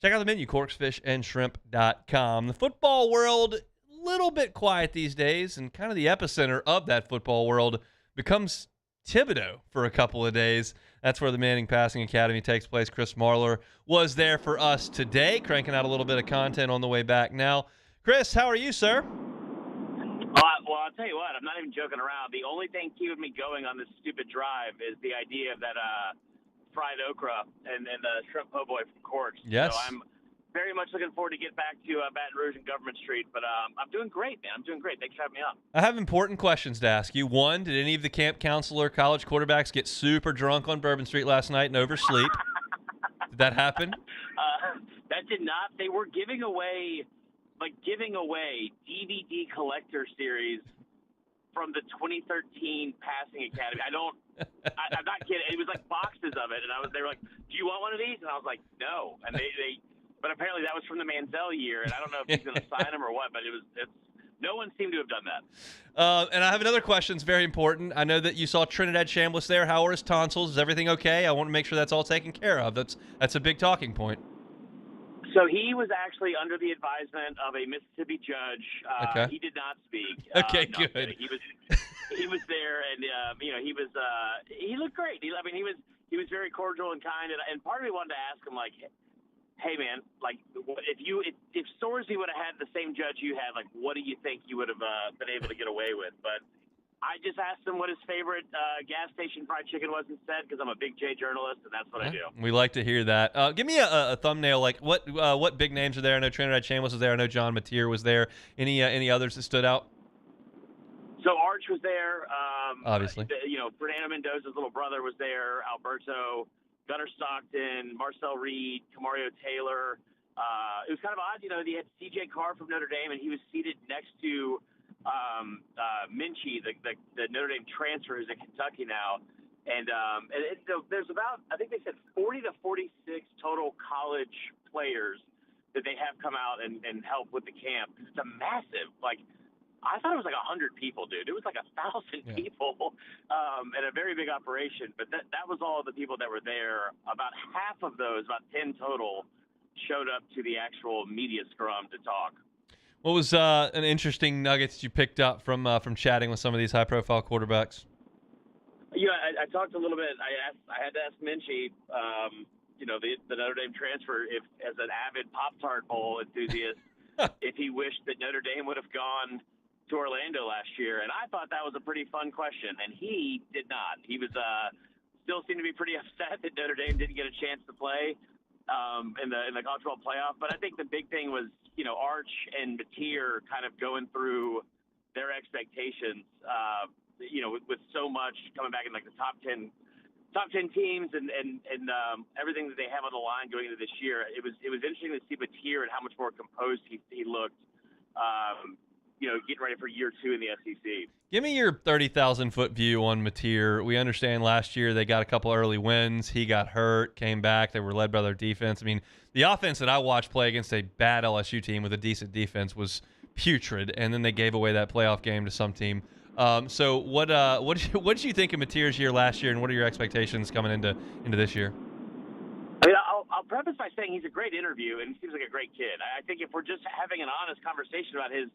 Check out the menu, corksfishandshrimp.com. The football world, a little bit quiet these days, and kind of the epicenter of that football world becomes Thibodeau for a couple of days. That's where the Manning Passing Academy takes place. Chris Marler was there for us today, cranking out a little bit of content on the way back now. Chris, how are you, sir? Well, I'll tell you what, I'm not even joking around. The only thing keeping me going on this stupid drive is the idea of that fried okra and the shrimp po' boy from Corks. Yes. So I'm very much looking forward to get back to Baton Rouge and Government Street. But I'm doing great, man. I'm doing great. Thanks for having me on. I have important questions to ask you. One, did any of the camp counselor college quarterbacks get super drunk on Bourbon Street last night and oversleep? Did that happen? That did not. They were giving away DVD collector series from the 2013 Passing Academy. I'm not kidding. It was like boxes of it, and they were like, "Do you want one of these?" And I was like, "No." And but apparently that was from the Manziel year, and I don't know if he's going to sign them or what. But no one seemed to have done that. And I have another question. It's very important. I know that you saw Trinidad Chambliss there. How are his tonsils? Is everything okay? I want to make sure that's all taken care of. That's a big talking point. So he was actually under the advisement of a Mississippi judge. Okay. He did not speak. Okay, no, good. He was there, and he looked great. He was very cordial and kind, and part of me wanted to ask him, like, hey man, like, if Sorsey would have had the same judge you had, like, what do you think you would have been able to get away with? But I just asked him what his favorite gas station fried chicken was instead, because I'm a big J journalist, and that's what I do. We like to hear that. Give me a thumbnail. Like what big names are there? I know Trinidad Chambliss was there. I know John Mateer was there. Any others that stood out? So Arch was there. Obviously. Fernando Mendoza's little brother was there. Alberto, Gunnar Stockton, Marcel Reed, Camario Taylor. It was kind of odd. They had C.J. Carr from Notre Dame, and he was seated next to Minchie, the Notre Dame transfer, who's in Kentucky now. And there's about, I think they said 40 to 46 total college players that they have come out and help with the camp. It's a massive, I thought it was like 100 people, dude. It was like 1,000 people at a very big operation. But that was all the people that were there. About half of those, about 10 total, showed up to the actual media scrum to talk. What was an interesting nuggets you picked up from chatting with some of these high-profile quarterbacks? I talked a little bit. I had to ask Minchie, the Notre Dame transfer, if as an avid Pop-Tart Bowl enthusiast, if he wished that Notre Dame would have gone to Orlando last year. And I thought that was a pretty fun question, and he did not. He was still seemed to be pretty upset that Notre Dame didn't get a chance to play in the college football playoff. But I think the big thing was, Arch and Mateer kind of going through their expectations, with so much coming back in like the top 10 teams and everything that they have on the line going into this year. It was interesting to see Mateer and how much more composed he looked, getting ready for year 2 in the SEC. Give me your 30,000-foot view on Mateer. We understand last year they got a couple early wins. He got hurt, came back. They were led by their defense. I mean, the offense that I watched play against a bad LSU team with a decent defense was putrid, and then they gave away that playoff game to some team. So what did you think of Mateer's year last year, and what are your expectations coming into this year? I mean, I'll preface by saying he's a great interview, and he seems like a great kid. I think if we're just having an honest conversation about his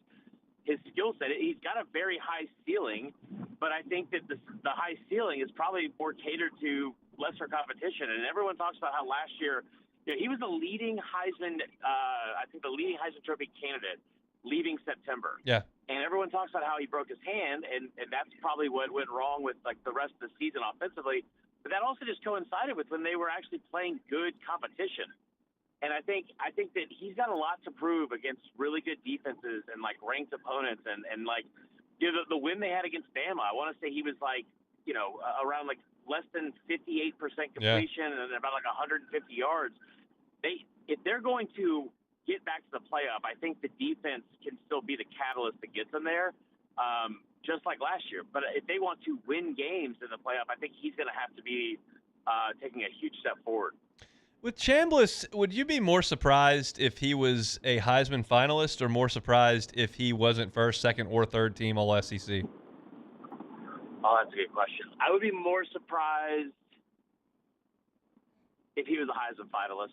skill set, he's got a very high ceiling, but I think that the high ceiling is probably more catered to lesser competition. And everyone talks about how last year, he was the leading Heisman Trophy candidate leaving September. Yeah. And everyone talks about how he broke his hand, and that's probably what went wrong with like the rest of the season offensively. But that also just coincided with when they were actually playing good competition. And I think that he's got a lot to prove against really good defenses and like ranked opponents and like the win they had against Bama. I want to say he was like around like less than 58% completion and about like 150 yards. If they're going to get back to the playoff, I think the defense can still be the catalyst that gets them there, just like last year. But if they want to win games in the playoff, I think he's going to have to be taking a huge step forward. With Chambliss, would you be more surprised if he was a Heisman finalist or more surprised if he wasn't first, second, or third team All-SEC? Oh, that's a good question. I would be more surprised if he was a Heisman finalist.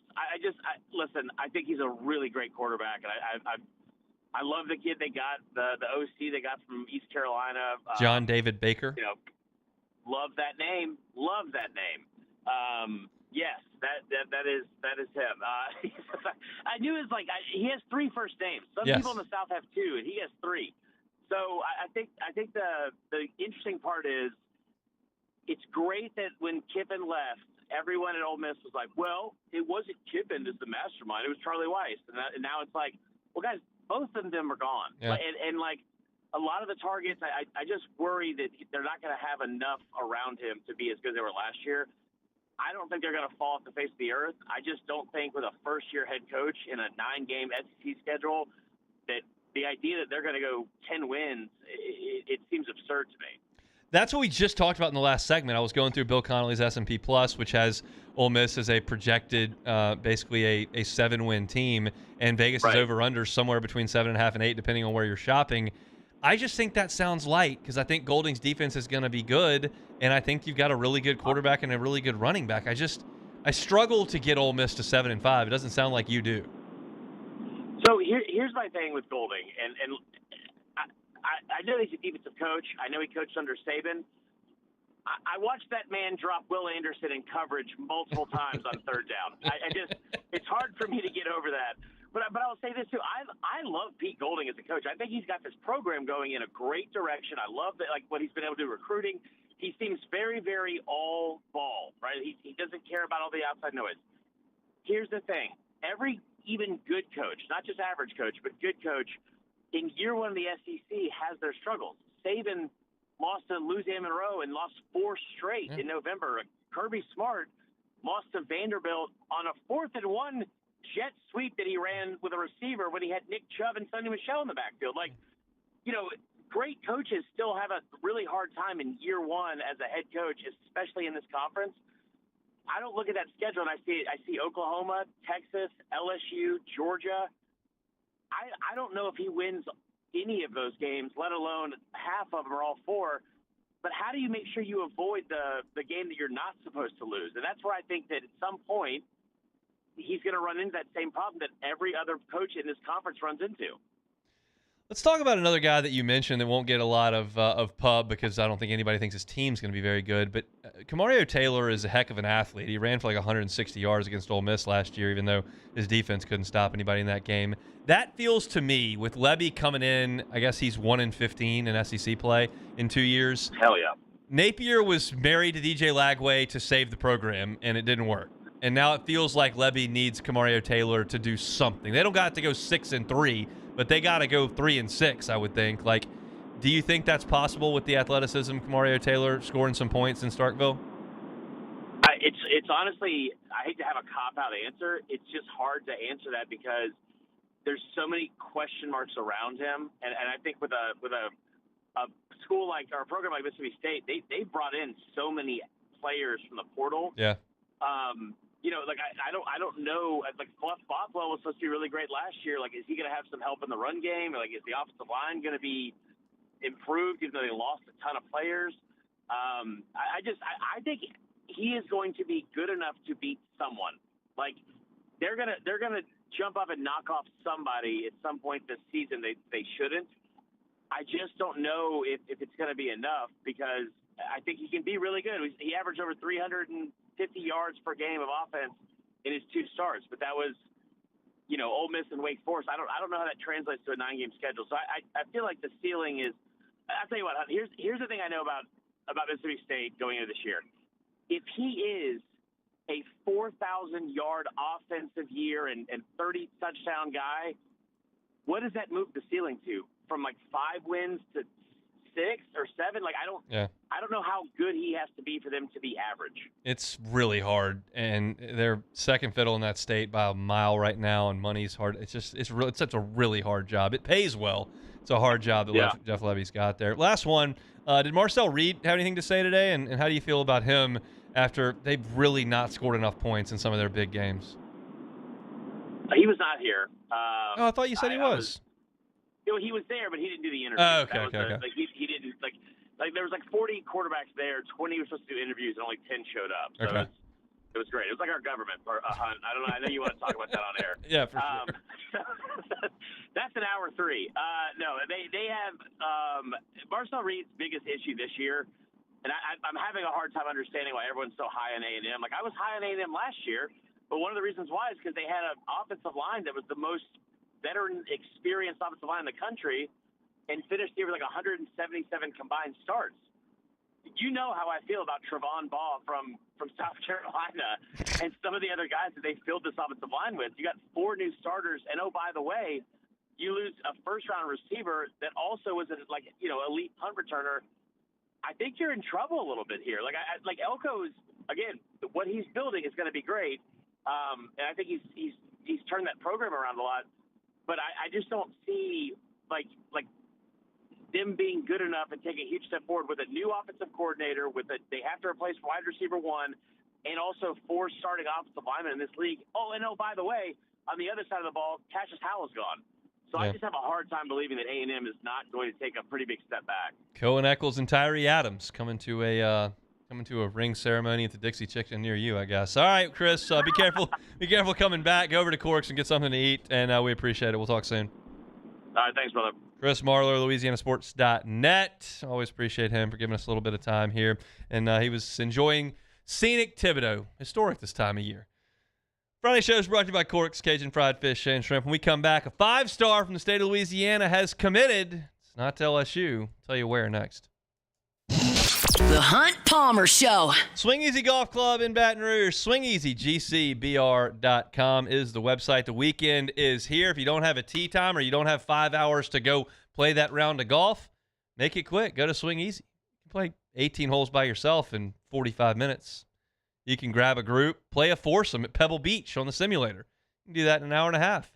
Listen, I think he's a really great quarterback, and I love the kid they got, the OC they got from East Carolina. John David Baker. Love that name. Yes, that is him. I knew it's like he has 3 first names. Some people in the South have 2, and he has 3. So I think the interesting part is it's great that when Kiffin left, everyone at Ole Miss was like, well, it wasn't Kiffin as the mastermind. It was Charlie Weiss. And now it's like, well, guys, both of them are gone. Yeah. And like a lot of the targets, I just worry that they're not going to have enough around him to be as good as they were last year. I don't think they're going to fall off the face of the earth. I just don't think with a first-year head coach in a 9-game SEC schedule that the idea that they're going to go 10 wins, it seems absurd to me. That's what we just talked about in the last segment. I was going through Bill Connolly's S&P Plus, which has Ole Miss as a projected, basically a 7-win team, and Vegas is over-under somewhere between 7.5 and 8, depending on where you're shopping. I just think that sounds light because I think Golding's defense is going to be good, and I think you've got a really good quarterback and a really good running back. I struggle to get Ole Miss to 7-5. It doesn't sound like you do. So here's my thing with Golding, and I know he's a defensive coach. I know he coached under Saban. I watched that man drop Will Anderson in coverage multiple times on third down. It's hard for me to get over that. But I'll say this too. I love Pete Golding as a coach. I think he's got this program going in a great direction. I love that, like what he's been able to do recruiting. He seems very, very all ball, right? He doesn't care about all the outside noise. Here's the thing. Every even good coach, not just average coach, but good coach, in year 1 of the SEC has their struggles. Saban lost to Louisiana Monroe and lost 4 straight in November. Kirby Smart lost to Vanderbilt on a 4th and 1 jet sweep that he ran with a receiver when he had Nick Chubb and Sonny Michel in the backfield. Great coaches still have a really hard time in year 1 as a head coach, especially in this conference. I don't look at that schedule and I see Oklahoma, Texas, LSU, Georgia. I don't know if he wins, any of those games, let alone half of them or all four. But how do you make sure you avoid the game that you're not supposed to lose? And that's where I think that at some point he's going to run into that same problem that every other coach in this conference runs into. Let's talk about another guy that you mentioned that won't get a lot of pub because I don't think anybody thinks his team's going to be very good. But Camario Taylor is a heck of an athlete. He ran for like 160 yards against Ole Miss last year, even though his defense couldn't stop anybody in that game. That feels to me, with Lebby coming in, I guess he's 1-15 in SEC play in 2 years. Hell yeah. Napier was married to DJ Lagway to save the program, and it didn't work. And now it feels like Lebby needs Camario Taylor to do something. They don't got to go 6-3. But they got to go 3-6, I would think. Like, do you think that's possible with the athleticism, Camario Taylor scoring some points in Starkville? It's honestly, I hate to have a cop-out answer. It's just hard to answer that because there's so many question marks around him. And I think with a school like, or a program like Mississippi State, they brought in so many players from the portal. Yeah. You know, like I don't know. Like Fluff Bothwell was supposed to be really great last year. Like, is he going to have some help in the run game? Or like, is the offensive line going to be improved even though they lost a ton of players? I think he is going to be good enough to beat someone. Like they're gonna jump up and knock off somebody at some point this season. They shouldn't. I just don't know if it's going to be enough because I think he can be really good. He averaged over 350 yards per game of offense in his 2 starts, but that was, you know, Ole Miss and Wake Forest. I don't know how that translates to a 9-game schedule. So I feel like the ceiling is. I'll tell you what. Here's the thing I know about Mississippi State going into this year. If he is a 4,000-yard offensive year and 30 touchdown guy, what does that move the ceiling to? From like 5 wins to 6 or 7? Like I don't know how good he has to be for them to be average. It's really hard, and they're second fiddle in that state by a mile right now, and money's hard. It's such a really hard job. It pays well. It's a hard job that Jeff Levy's got there. Last one, did Marcel Reed have anything to say today, and how do you feel about him after they've really not scored enough points in some of their big games? He was not here. I thought you said he was. He was there, but he didn't do the interview. Oh, okay. Like he didn't like there was like 40 quarterbacks there. 20 were supposed to do interviews, and only 10 showed up. So it was great. It was like our government for a hunt. I don't know. I know you want to talk about that on air. Yeah, for sure. That's an hour 3. No, they have Marcel Reed's biggest issue this year, and I'm having a hard time understanding why everyone's so high on A&M. Like I was high on A&M last year, but one of the reasons why is because they had an offensive line that was the most veteran, experienced offensive line in the country, and finished the year with like 177 combined starts. You know how I feel about Trevon Baugh from South Carolina and some of the other guys that they filled this offensive line with. You got 4 new starters, and oh, by the way, you lose a first-round receiver that also was an elite punt returner. I think you're in trouble a little bit here. Like Elko is, again, what he's building is going to be great, and I think he's turned that program around a lot. But I just don't see like them being good enough and taking a huge step forward with a new offensive coordinator. They have to replace wide receiver 1, and also 4 starting offensive linemen in this league. Oh, and by the way, on the other side of the ball, Cassius Howell's gone. So I just have a hard time believing that A&M is not going to take a pretty big step back. Cohen Eccles and Tyree Adams coming to a ring ceremony at the Dixie Chicken near you, I guess. All right, Chris, be careful. Be careful coming back. Go over to Corks and get something to eat, and we appreciate it. We'll talk soon. All right, thanks, brother. Chris Marler, LouisianaSports.net. Always appreciate him for giving us a little bit of time here. And he was enjoying scenic Thibodeau, historic this time of year. Friday show is brought to you by Corks, Cajun Fried Fish, and Shrimp. When we come back, a 5-star from the state of Louisiana has committed. It's not to LSU. I'll tell you where next. The Hunt Palmer Show. Swing Easy Golf Club in Baton Rouge. SwingEasyGCBR.com is the website. The weekend is here. If you don't have a tee time or you don't have 5 hours to go play that round of golf, make it quick. Go to Swing Easy. You can play 18 holes by yourself in 45 minutes. You can grab a group, play a foursome at Pebble Beach on the simulator. You can do that in an hour and a half.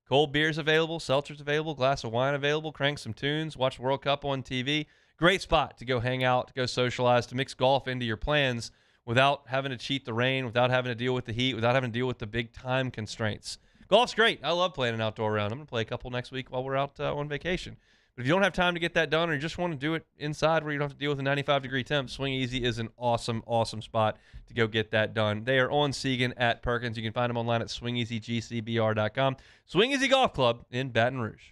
Cold beers available, seltzers available, glass of wine available, crank some tunes, watch the World Cup on TV. Great spot to go hang out, to go socialize, to mix golf into your plans without having to cheat the rain, without having to deal with the heat, without having to deal with the big time constraints. Golf's great. I love playing an outdoor round. I'm going to play a couple next week while we're out on vacation. But if you don't have time to get that done or you just want to do it inside where you don't have to deal with a 95-degree temp, Swing Easy is an awesome, awesome spot to go get that done. They are on Segan at Perkins. You can find them online at swingeasygcbr.com. Swing Easy Golf Club in Baton Rouge.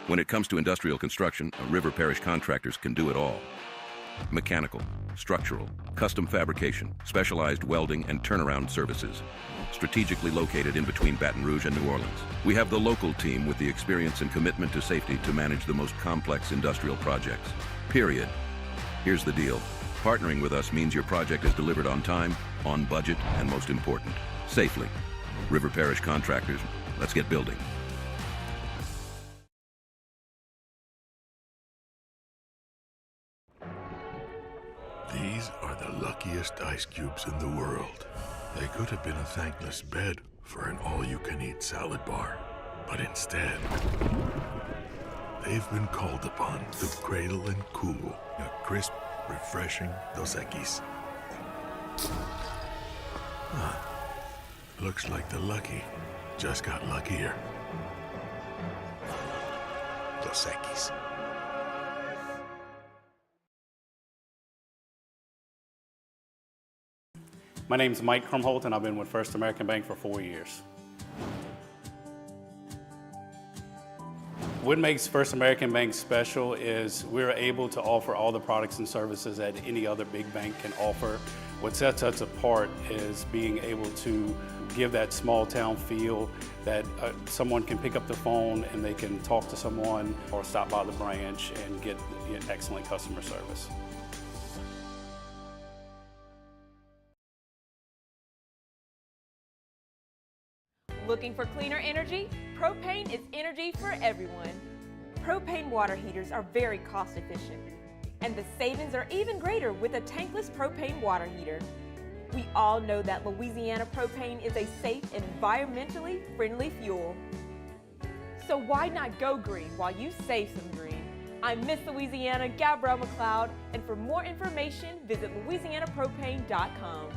When it comes to industrial construction, River Parish Contractors can do it all. Mechanical, structural, custom fabrication, specialized welding, and turnaround services. Strategically located in between Baton Rouge and New Orleans, we have the local team with the experience and commitment to safety to manage the most complex industrial projects. Period. Here's the deal. Partnering with us means your project is delivered on time, on budget, and most important, safely. River Parish Contractors, let's get building. These are the luckiest ice cubes in the world. They could have been a thankless bed for an all-you-can-eat salad bar. But instead, they've been called upon to cradle and cool a crisp, refreshing Dos Equis. Looks like the lucky just got luckier. Dos Equis. My name's Mike Krumholt, and I've been with First American Bank for 4 years. What makes First American Bank special is we're able to offer all the products and services that any other big bank can offer. What sets us apart is being able to give that small town feel that someone can pick up the phone and they can talk to someone or stop by the branch and get excellent customer service. Looking for cleaner energy? Propane is energy for everyone. Propane water heaters are very cost efficient, and the savings are even greater with a tankless propane water heater. We all know that Louisiana propane is a safe and environmentally friendly fuel. So why not go green while you save some green? I'm Miss Louisiana, Gabrielle McLeod, and for more information, visit louisianapropane.com.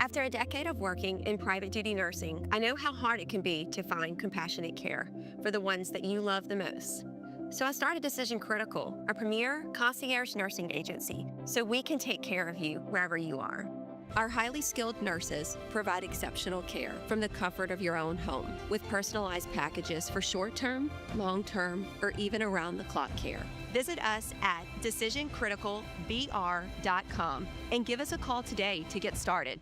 After a decade of working in private duty nursing, I know how hard it can be to find compassionate care for the ones that you love the most. So I started Decision Critical, a premier concierge nursing agency, so we can take care of you wherever you are. Our highly skilled nurses provide exceptional care from the comfort of your own home, with personalized packages for short-term, long-term, or even around-the-clock care. Visit us at decisioncriticalbr.com and give us a call today to get started.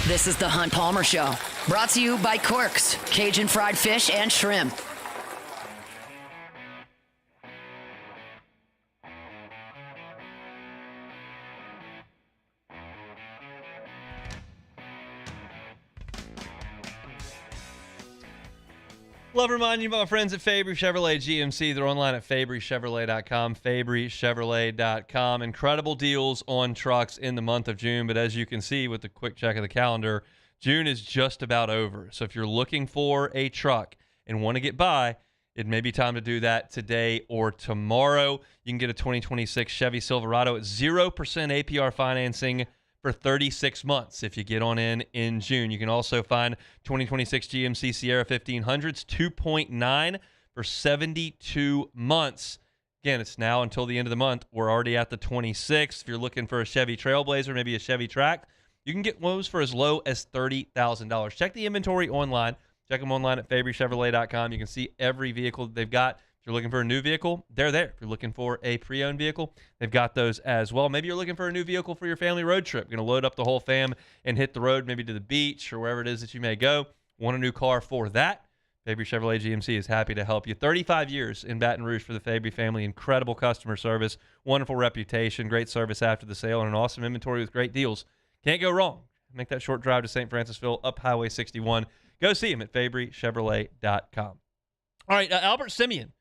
This is the Hunt Palmer Show, brought to you by Corks, Cajun fried fish and shrimp. Love reminding you about my friends at Fabry Chevrolet GMC. They're online at fabrychevrolet.com, fabrychevrolet.com. Incredible deals on trucks in the month of June, but as you can see with the quick check of the calendar, June is just about over. So if you're looking for a truck and want to get by, it may be time to do that today or tomorrow. You can get a 2026 Chevy Silverado at 0% APR financing for 36 months if you get on in June. You can also find 2026 GMC Sierra 1500s 2.9 for 72 months. Again, it's now until the end of the month. We're already at the 26th. If you're looking for a Chevy Trailblazer, maybe a Chevy Track, you can get those for as low as $30,000. Check the inventory online. Check them online at fabrychevrolet.com. You can see every vehicle that they've got. If you're looking for a new vehicle, they're there. If you're looking for a pre-owned vehicle, they've got those as well. Maybe you're looking for a new vehicle for your family road trip. You're going to load up the whole fam and hit the road, maybe to the beach or wherever it is that you may go. Want a new car for that? Fabry Chevrolet GMC is happy to help you. 35 years in Baton Rouge for the Fabry family. Incredible customer service, wonderful reputation, great service after the sale, and an awesome inventory with great deals. Can't go wrong. Make that short drive to St. Francisville up Highway 61. Go see him at fabrychevrolet.com. All right, Albert Simeon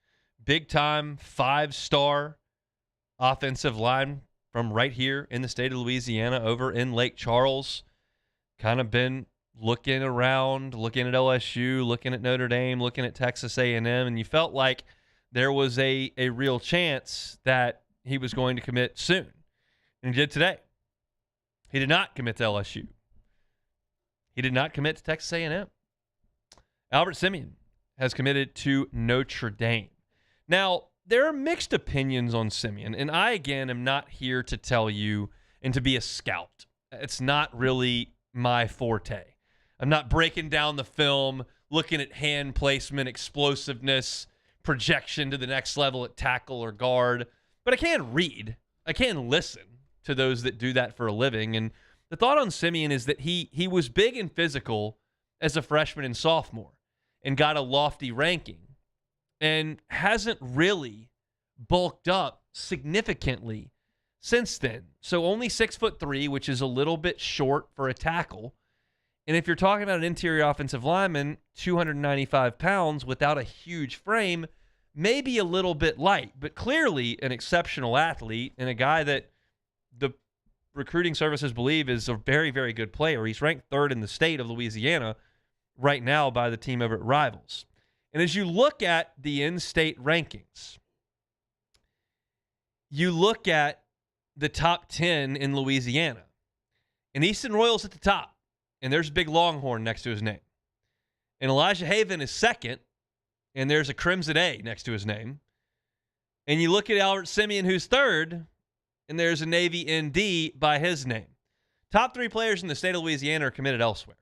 big-time 5-star offensive line from right here in the state of Louisiana over in Lake Charles. Kind of been looking around, looking at LSU, looking at Notre Dame, looking at Texas A&M, and you felt like there was a real chance that he was going to commit soon. And he did today. He did not commit to LSU. He did not commit to Texas A&M. Albert Simeon has committed to Notre Dame. Now, there are mixed opinions on Simeon, and I, again, am not here to tell you and to be a scout. It's not really my forte. I'm not breaking down the film, looking at hand placement, explosiveness, projection to the next level at tackle or guard, but I can read. I can listen to those that do that for a living, and the thought on Simeon is that he was big and physical as a freshman and sophomore and got a lofty ranking and hasn't really bulked up significantly since then. So only 6'3", which is a little bit short for a tackle. And if you're talking about an interior offensive lineman, 295 pounds without a huge frame, maybe a little bit light, but clearly an exceptional athlete and a guy that the recruiting services believe is a very, very good player. He's ranked 3rd in the state of Louisiana right now by the team over at Rivals. And as you look at the in-state rankings, you look at the top 10 in Louisiana, and Easton Royal's at the top, and there's a big Longhorn next to his name. And Elijah Haven is 2nd, and there's a Crimson A next to his name. And you look at Albert Simeon, who's 3rd, and there's a Navy ND by his name. Top 3 players in the state of Louisiana are committed elsewhere.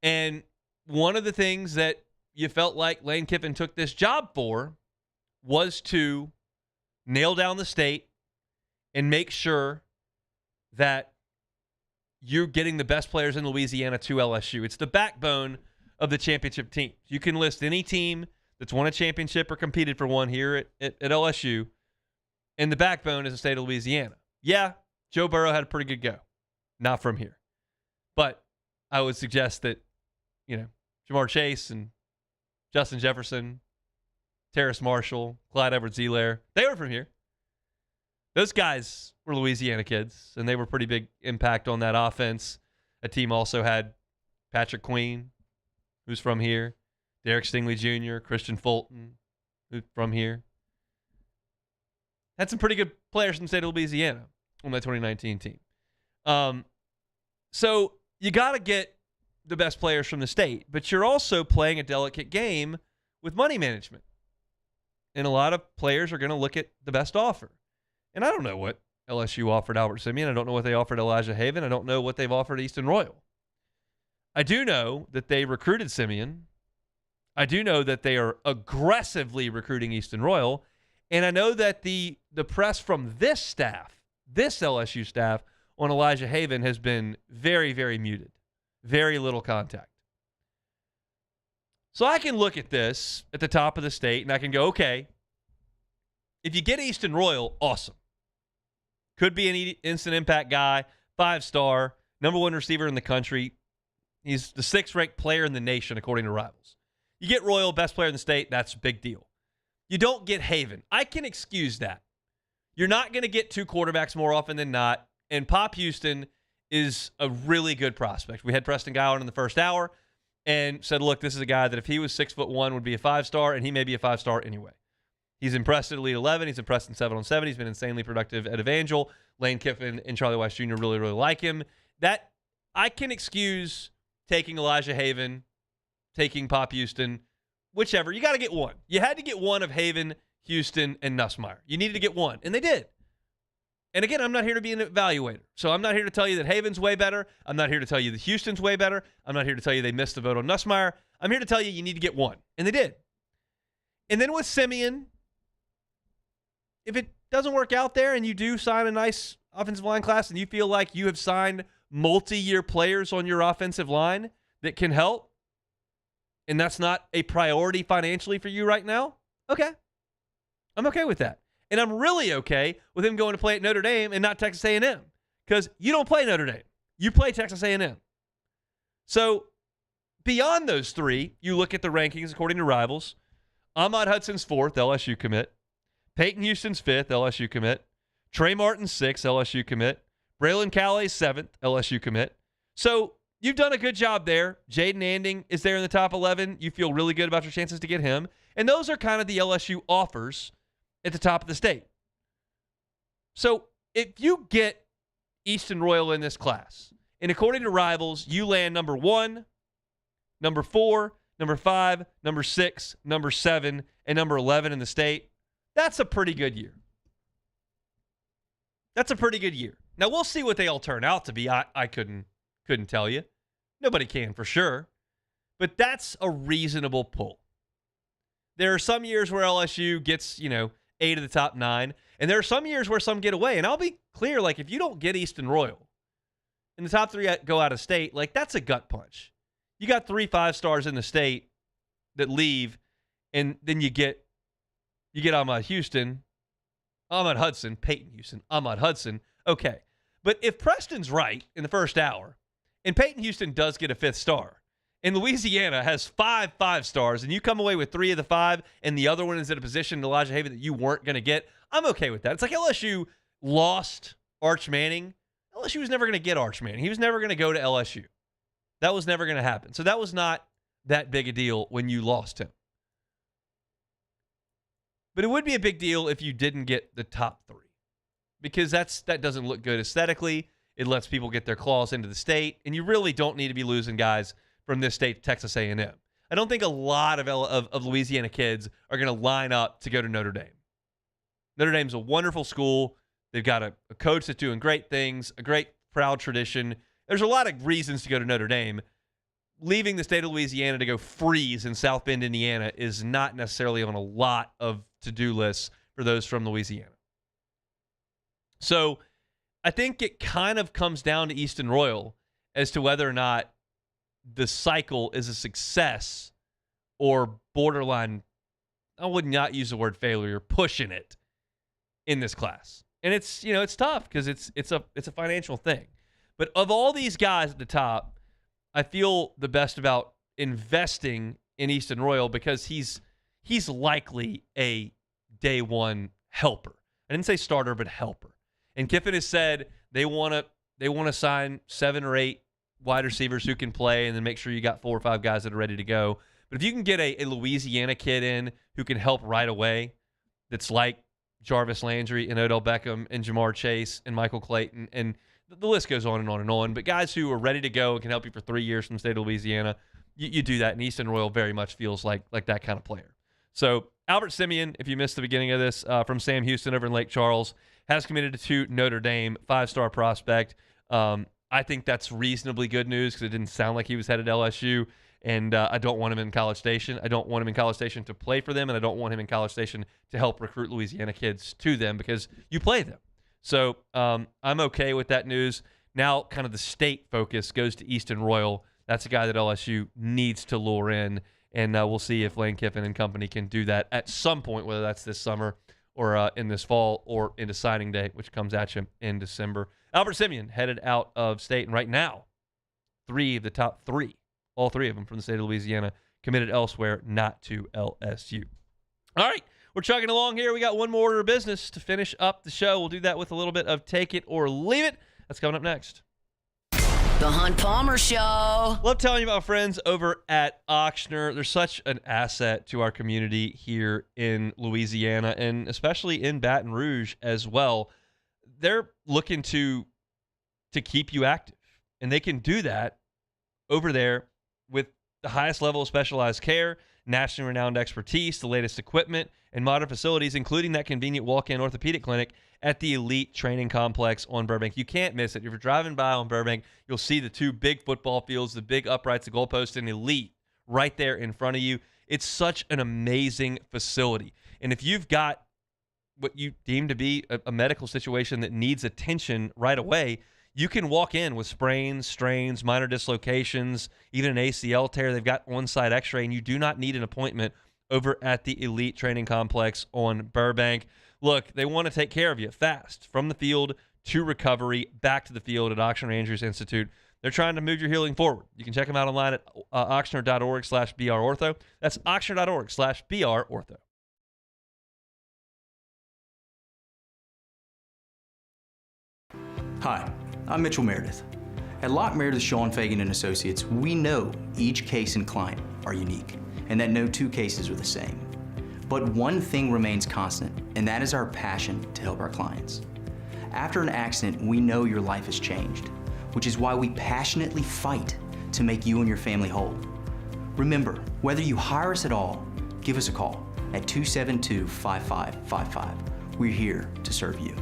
And one of the things that you felt like Lane Kiffin took this job for was to nail down the state and make sure that you're getting the best players in Louisiana to LSU. It's the backbone of the championship team. You can list any team that's won a championship or competed for one here at LSU, and the backbone is the state of Louisiana. Yeah, Joe Burrow had a pretty good go. Not from here. But I would suggest that, Jamar Chase and Justin Jefferson, Terrace Marshall, Clyde Edwards-Helaire, they were from here. Those guys were Louisiana kids, and they were pretty big impact on that offense. A team also had Patrick Queen, who's from here, Derek Stingley Jr., Christian Fulton, who's from here. Had some pretty good players from the state of Louisiana on that 2019 team. So you got to get the best players from the state, but you're also playing a delicate game with money management. And a lot of players are going to look at the best offer. And I don't know what LSU offered Albert Simeon. I don't know what they offered Elijah Haven. I don't know what they've offered Easton Royal. I do know that they recruited Simeon. I do know that they are aggressively recruiting Easton Royal. And I know that the press from this staff, this LSU staff, on Elijah Haven has been very, very muted. Very little contact. So I can look at this at the top of the state and I can go, okay, if you get Easton Royal, awesome. Could be an instant impact guy, 5-star, number 1 receiver in the country. He's the 6th-ranked player in the nation, according to Rivals. You get Royal, best player in the state, that's a big deal. You don't get Haven. I can excuse that. You're not going to get 2 quarterbacks more often than not, and Pop Houston is a really good prospect. We had Preston Guy on in the first hour and said, look, this is a guy that if he was 6'1" would be a 5-star, and he may be a 5-star anyway. He's impressed at Elite 11. He's impressed in 7-on-7. He's been insanely productive at Evangel. Lane Kiffin and Charlie Weiss Jr. really, really like him. That I can excuse taking Elijah Haven, taking Pop Houston, whichever. You got to get one. You had to get one of Haven, Houston, and Nussmeier. You needed to get one, and they did. And again, I'm not here to be an evaluator. So I'm not here to tell you that Haven's way better. I'm not here to tell you that Houston's way better. I'm not here to tell you they missed the vote on Nussmeier. I'm here to tell you need to get one. And they did. And then with Simeon, if it doesn't work out there and you do sign a nice offensive line class and you feel like you have signed multi-year players on your offensive line that can help, and that's not a priority financially for you right now, okay. I'm okay with that. And I'm really okay with him going to play at Notre Dame and not Texas A&M, because you don't play Notre Dame. You play Texas A&M. So beyond those 3, you look at the rankings according to Rivals. Ahmad Hudson's 4th, LSU commit. Peyton Houston's 5th, LSU commit. Trey Martin's 6th, LSU commit. Braylon Callaway's 7th, LSU commit. So you've done a good job there. Jaden Anding is there in the top 11. You feel really good about your chances to get him. And those are kind of the LSU offers at the top of the state. So if you get Easton Royal in this class, and according to Rivals, you land number 1, number 4, number 5, number 6, number 7, and number 11 in the state, that's a pretty good year. That's a pretty good year. Now, we'll see what they all turn out to be. I couldn't tell you. Nobody can for sure. But that's a reasonable pull. There are some years where LSU gets, 8 of the top 9. And there are some years where some get away. And I'll be clear, like, if you don't get Easton Royal and the top 3 go out of state, like, that's a gut punch. You got 3 5-stars in the state that leave, and then you get Ahmad Hudson, Peyton Houston, Ahmad Hudson. Okay. But if Preston's right in the first hour, and Peyton Houston does get a 5th star, and Louisiana has 5 5-stars, and you come away with 3 of the 5, and the other one is in a position in Elijah Haven that you weren't going to get, I'm okay with that. It's like LSU lost Arch Manning. LSU was never going to get Arch Manning. He was never going to go to LSU. That was never going to happen. So that was not that big a deal when you lost him. But it would be a big deal if you didn't get the top 3, because that doesn't look good aesthetically. It lets people get their claws into the state, and you really don't need to be losing guys from this state to Texas A&M. I don't think a lot of Louisiana kids are going to line up to go to Notre Dame. Notre Dame's a wonderful school. They've got a coach that's doing great things, a great proud tradition. There's a lot of reasons to go to Notre Dame. Leaving the state of Louisiana to go freeze in South Bend, Indiana is not necessarily on a lot of to-do lists for those from Louisiana. So I think it kind of comes down to Easton Royal as to whether or not the cycle is a success or borderline, I would not use the word failure, pushing it in this class. And it's, it's tough because it's a financial thing. But of all these guys at the top, I feel the best about investing in Easton Royal because he's likely a day one helper. I didn't say starter, but helper. And Kiffin has said they want to sign 7 or 8 wide receivers who can play, and then make sure you got 4 or 5 guys that are ready to go. But if you can get a Louisiana kid in who can help right away, that's like Jarvis Landry and Odell Beckham and Jamar Chase and Michael Clayton, and the list goes on and on and on. But guys who are ready to go and can help you for 3 years from the state of Louisiana, you do that. And Easton Royal very much feels like that kind of player. So Albert Simeon, if you missed the beginning of this, from Sam Houston over in Lake Charles, has committed to Notre Dame, 5-star prospect. I think that's reasonably good news because it didn't sound like he was headed to LSU. And I don't want him in College Station. I don't want him in College Station to play for them, and I don't want him in College Station to help recruit Louisiana kids to them because you play them. So I'm okay with that news. Now kind of the state focus goes to Easton Royal. That's a guy that LSU needs to lure in, and we'll see if Lane Kiffin and company can do that at some point, whether that's this summer or in this fall or into signing day, which comes at you in December. Albert Simeon headed out of state, and right now, 3 of the top 3, all 3 of them from the state of Louisiana, committed elsewhere, not to LSU. All right, we're chugging along here. We got one more order of business to finish up the show. We'll do that with a little bit of Take It or Leave It. That's coming up next. The Hunt Palmer Show. Love telling you about friends over at Auctioner. They're such an asset to our community here in Louisiana and especially in Baton Rouge as well. They're looking to keep you active, and they can do that over there with the highest level of specialized care, nationally renowned expertise, the latest equipment, and modern facilities, including that convenient walk-in orthopedic clinic at the Elite Training Complex on Burbank. You can't miss it. If you're driving by on Burbank, you'll see the 2 big football fields, the big uprights, the goalposts, and Elite right there in front of you. It's such an amazing facility. And if you've got what you deem to be a medical situation that needs attention right away, you can walk in with sprains, strains, minor dislocations, even an ACL tear. They've got on-site x-ray, and you do not need an appointment over at the Elite Training Complex on Burbank. Look, they want to take care of you fast, from the field to recovery, back to the field at Auctioner Andrews Institute. They're trying to move your healing forward. You can check them out online at Ochsner.org/BRortho. That's Ochsner.org/BRortho. Hi, I'm Mitchell Meredith. At Locke Meredith Sean Fagan and Associates, we know each case and client are unique, and that no two cases are the same. But one thing remains constant, and that is our passion to help our clients. After an accident, we know your life has changed, which is why we passionately fight to make you and your family whole. Remember, whether you hire us at all, give us a call at 272-5555. We're here to serve you.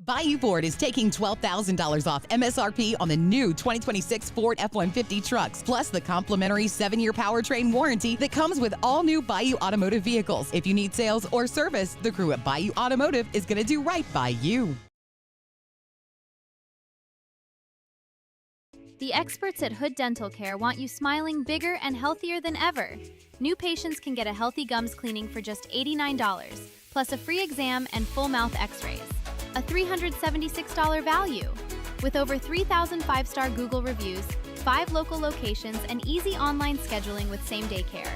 Bayou Ford is taking $12,000 off MSRP on the new 2026 Ford F-150 trucks, plus the complimentary 7-year powertrain warranty that comes with all new Bayou Automotive vehicles. If you need sales or service, the crew at Bayou Automotive is going to do right by you. The experts at Hood Dental Care want you smiling bigger and healthier than ever. New patients can get a healthy gums cleaning for just $89, plus a free exam and full mouth x-rays. A $376 value. With over 3,000 5-star Google reviews, 5 local locations, and easy online scheduling with same-day care.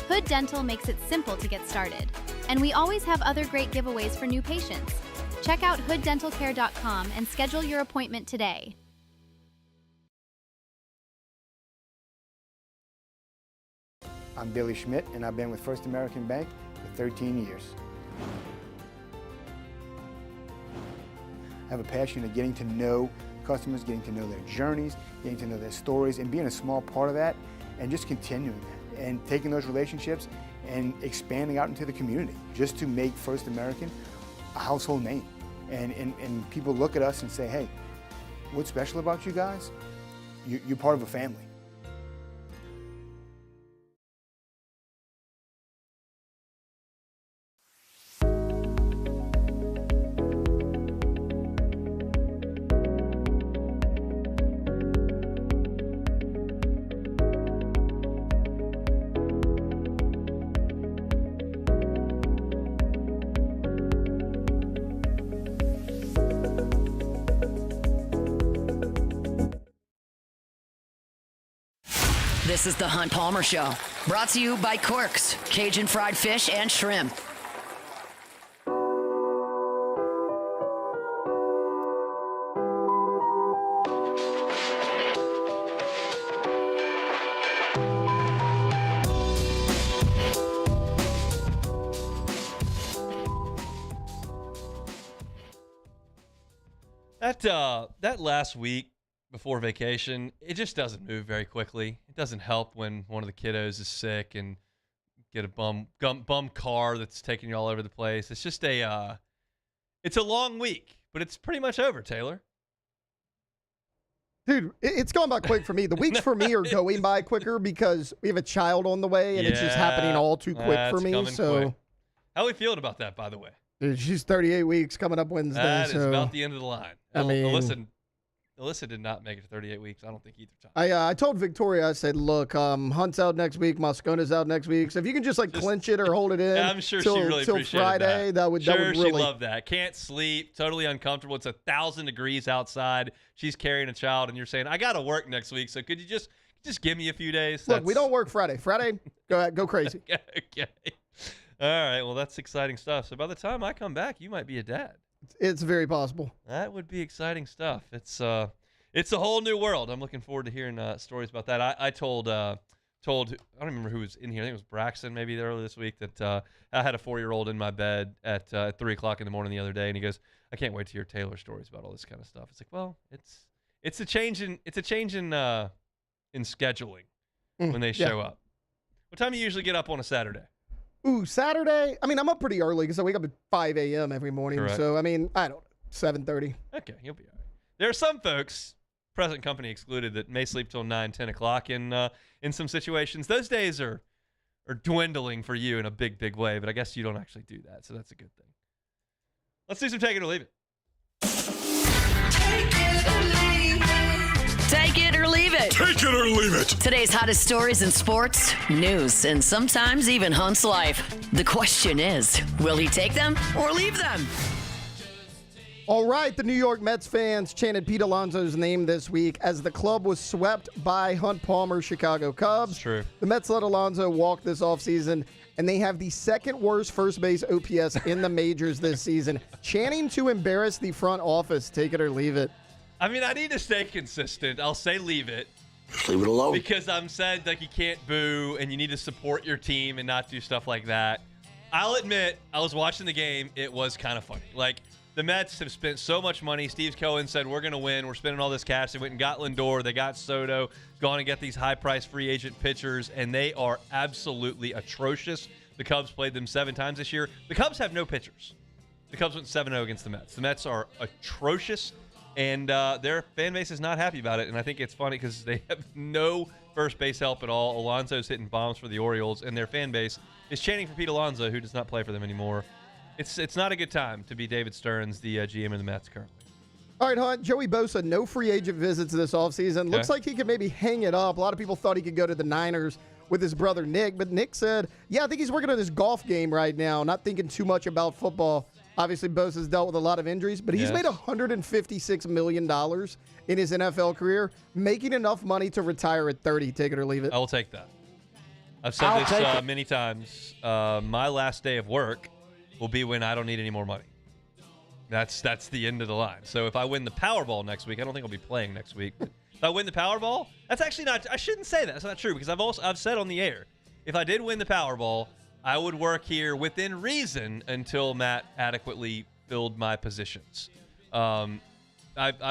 Hood Dental makes it simple to get started. And we always have other great giveaways for new patients. Check out hooddentalcare.com and schedule your appointment today. I'm Billy Schmidt, and I've been with First American Bank for 13 years. I have a passion of getting to know customers, getting to know their journeys, getting to know their stories, and being a small part of that, and just continuing that, and taking those relationships and expanding out into the community, just to make First American a household name. And people look at us and say, hey, what's special about you guys? You're part of a family. This is the Hunt Palmer Show, brought to you by Corks, Cajun fried fish and shrimp. That last week before vacation, it just doesn't move very quickly. It doesn't help when one of the kiddos is sick and get a bum car that's taking you all over the place. It's just it's a long week, but it's pretty much over, Taylor. Dude, it's gone by quick for me. The weeks for me are going by quicker because we have a child on the way, and it's just happening all too quick for me. So, quick. How are we feeling about that, by the way? Dude, she's 38 weeks coming up Wednesday. That is about the end of the line. I mean, Alyssa did not make it to 38 weeks. I don't think either time. I told Victoria, I said, look, Hunt's out next week, Moscona's out next week. So if you can just clinch it or hold it in, I'm sure she really appreciated Friday, that would really. She loved that. Can't sleep, totally uncomfortable. It's 1,000 degrees outside. She's carrying a child, and you're saying, I got to work next week. So could you just give me a few days? Look, we don't work Friday. Friday, go crazy. Okay. All right. Well, that's exciting stuff. So by the time I come back, you might be a dad. It's very possible. That would be exciting stuff. It's a whole new world. I'm looking forward to hearing stories about that. I told I don't remember who was in here. I think it was Braxton maybe earlier this week that I had a 4-year-old in my bed at 3:00 in the morning the other day, and he goes, "I can't wait to hear Taylor stories about all this kind of stuff." It's like, well, it's a change in scheduling when they show up. What time do you usually get up on a Saturday? Ooh, Saturday? I mean, I'm up pretty early because I wake up at 5 a.m. every morning. Correct. So, I mean, I don't know, 7:30. Okay, you'll be all right. There are some folks, present company excluded, that may sleep till 9, 10 o'clock in some situations. Those days are dwindling for you in a big, big way, but I guess you don't actually do that, so that's a good thing. Let's do some Take It or Leave It. Take it or leave it. Take it or leave it. Today's hottest stories in sports, news, and sometimes even Hunt's life. The question is, will he take them or leave them? All right, the New York Mets fans chanted Pete Alonso's name this week as the club was swept by Hunt Palmer's Chicago Cubs. True. The Mets let Alonso walk this offseason, and they have the second worst first base OPS in the majors this season. Chanting to embarrass the front office. Take it or leave it. I mean, I need to stay consistent. I'll say leave it. Leave it alone. Because I'm said like you can't boo and you need to support your team and not do stuff like that. I'll admit, I was watching the game. It was kind of funny. Like, the Mets have spent so much money. Steve Cohen said, we're going to win. We're spending all this cash. They went and got Lindor. They got Soto. Gone and get these high-priced free agent pitchers, and they are absolutely atrocious. The Cubs played them 7 times this year. The Cubs have no pitchers. The Cubs went 7-0 against the Mets. The Mets are atrocious, and their fan base is not happy about it. And I think it's funny because they have no first base help at all. Alonso's hitting bombs for the Orioles, and their fan base is chanting for Pete Alonso, who does not play for them anymore. It's not a good time to be David Stearns, the GM of the Mets currently. All right, Hunt. Joey Bosa, no free agent visits this offseason. Okay. Looks like he could maybe hang it up. A lot of people thought he could go to the Niners with his brother Nick, but Nick said, yeah, I think he's working on his golf game right now, not thinking too much about football. Obviously, Bosa's dealt with a lot of injuries, but he's made $156 million in his NFL career, making enough money to retire at 30. Take it or leave it. I will take that. I've said this many times. My last day of work will be when I don't need any more money. That's the end of the line. So if I win the Powerball next week, I don't think I'll be playing next week. If I win the Powerball, that's actually not. I shouldn't say that. That's not true because I've said on the air, if I did win the Powerball, I would work here within reason until Matt adequately filled my positions. I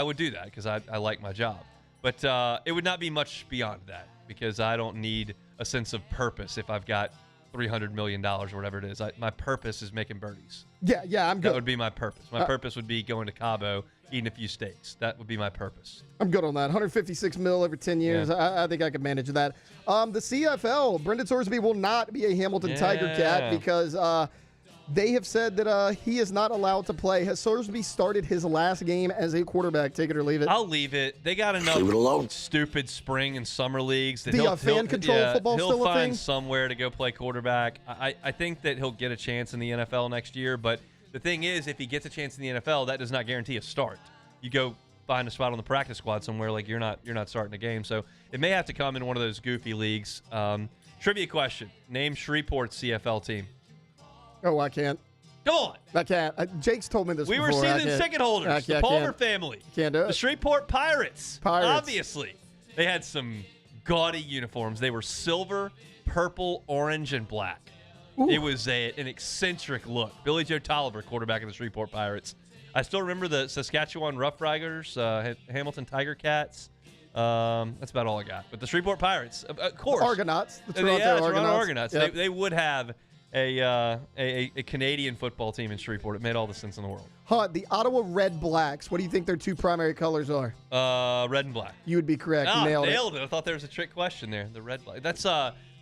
would do that because I like my job, but it would not be much beyond that because I don't need a sense of purpose if I've got $300 million or whatever it is. My purpose is making birdies. Yeah, I'm good. That would be my purpose. My purpose would be going to Cabo, eating a few steaks. That would be my purpose. I'm good on that. $156 million over 10 years. Yeah. I think I could manage that. The CFL, Brendan Sorsby will not be a Hamilton Tiger Cat because they have said that he is not allowed to play. Has Sorsby started his last game as a quarterback? Take it or leave it. I'll leave it. They got enough stupid spring and summer leagues. That The fan control football he'll still a find thing? somewhere to go play quarterback. I think that he'll get a chance in the NFL next year, but the thing is, if he gets a chance in the NFL, that does not guarantee a start. You go find a spot on the practice squad somewhere, like you're not starting a game. So it may have to come in one of those goofy leagues. Trivia question. Name Shreveport's CFL team. Oh, I can't. Go on. I can't. Jake's told me this We before. were season ticket holders. The Palmer family. Can't do it. The Shreveport Pirates. Obviously. They had some gaudy uniforms. They were silver, purple, orange, and black. Ooh. It was an eccentric look. Billy Joe Tolliver, quarterback of the Shreveport Pirates. I still remember the Saskatchewan Roughriders, Hamilton Tiger Cats. That's about all I got. But the Shreveport Pirates, of course. Argonauts. The Toronto Argonauts. Yep. They would have a Canadian football team in Shreveport. It made all the sense in the world. The Ottawa Red Blacks. What do you think their two primary colors are? Red and black. You would be correct. You nailed it. I thought there was a trick question there. The red black. That's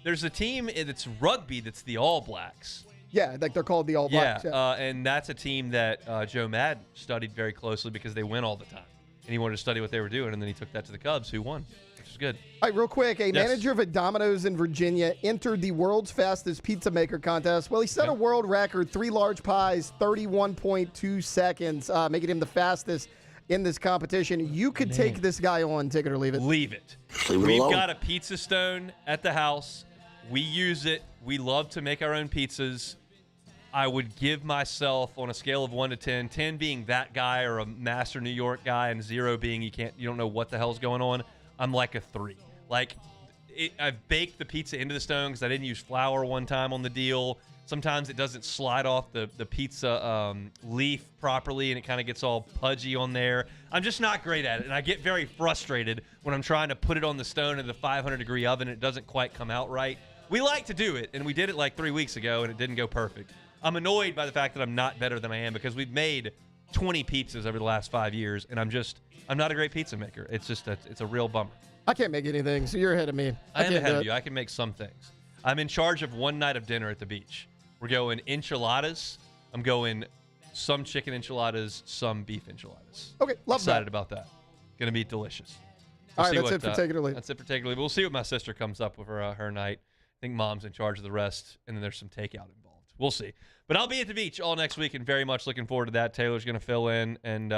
there's a team that's rugby that's the All Blacks. Yeah, like they're called the All Blacks. Yeah, and that's a team that Joe Madden studied very closely because they win all the time. And he wanted to study what they were doing, and then he took that to the Cubs, who won, which is good. All right, real quick. A manager of a Domino's in Virginia entered the world's fastest pizza maker contest. Well, he set a world record, 3 large pies, 31.2 seconds, making him the fastest in this competition. You could take this guy on, take it or leave it. Leave it. We've got a pizza stone at the house. We use it. We love to make our own pizzas. I would give myself on a scale of 1 to 10, 10 being that guy or a master New York guy, and 0 being you don't know what the hell's going on. I'm like a 3. Like I've baked the pizza into the stone because I didn't use flour one time on the deal. Sometimes it doesn't slide off the pizza leaf properly, and it kind of gets all pudgy on there. I'm just not great at it, and I get very frustrated when I'm trying to put it on the stone in the 500-degree oven and it doesn't quite come out right. We like to do it, and we did it like 3 weeks ago, and it didn't go perfect. I'm annoyed by the fact that I'm not better than I am because we've made 20 pizzas over the last 5 years, and I'm not a great pizza maker. It's just it's a real bummer. I can't make anything, so you're ahead of me. I am ahead of you. I can make some things. I'm in charge of one night of dinner at the beach. We're going enchiladas. I'm going some chicken enchiladas, some beef enchiladas. Okay, love Excited that. about that. Going to be delicious. All right, that's it for Take It or Leave. That's it for Take It or Leave. We'll see what my sister comes up with for her night. I think Mom's in charge of the rest, and then there's some takeout involved. We'll see. But I'll be at the beach all next week and very much looking forward to that. Taylor's going to fill in and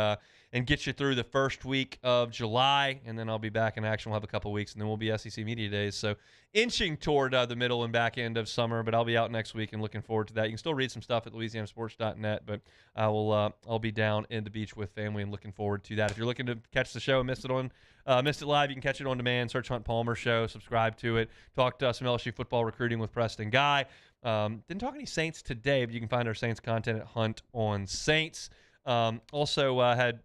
get you through the first week of July, and then I'll be back in action. We'll have a couple weeks, and then we'll be SEC Media Days. So inching toward the middle and back end of summer, but I'll be out next week and looking forward to that. You can still read some stuff at louisianasports.net, but I'll be down in the beach with family and looking forward to that. If you're looking to catch the show and missed it live, you can catch it on demand. Search Hunt Palmer Show, subscribe to it. Talk to some LSU football recruiting with Preston Guy. Didn't talk any Saints today, but you can find our Saints content at Hunt on Saints. Also had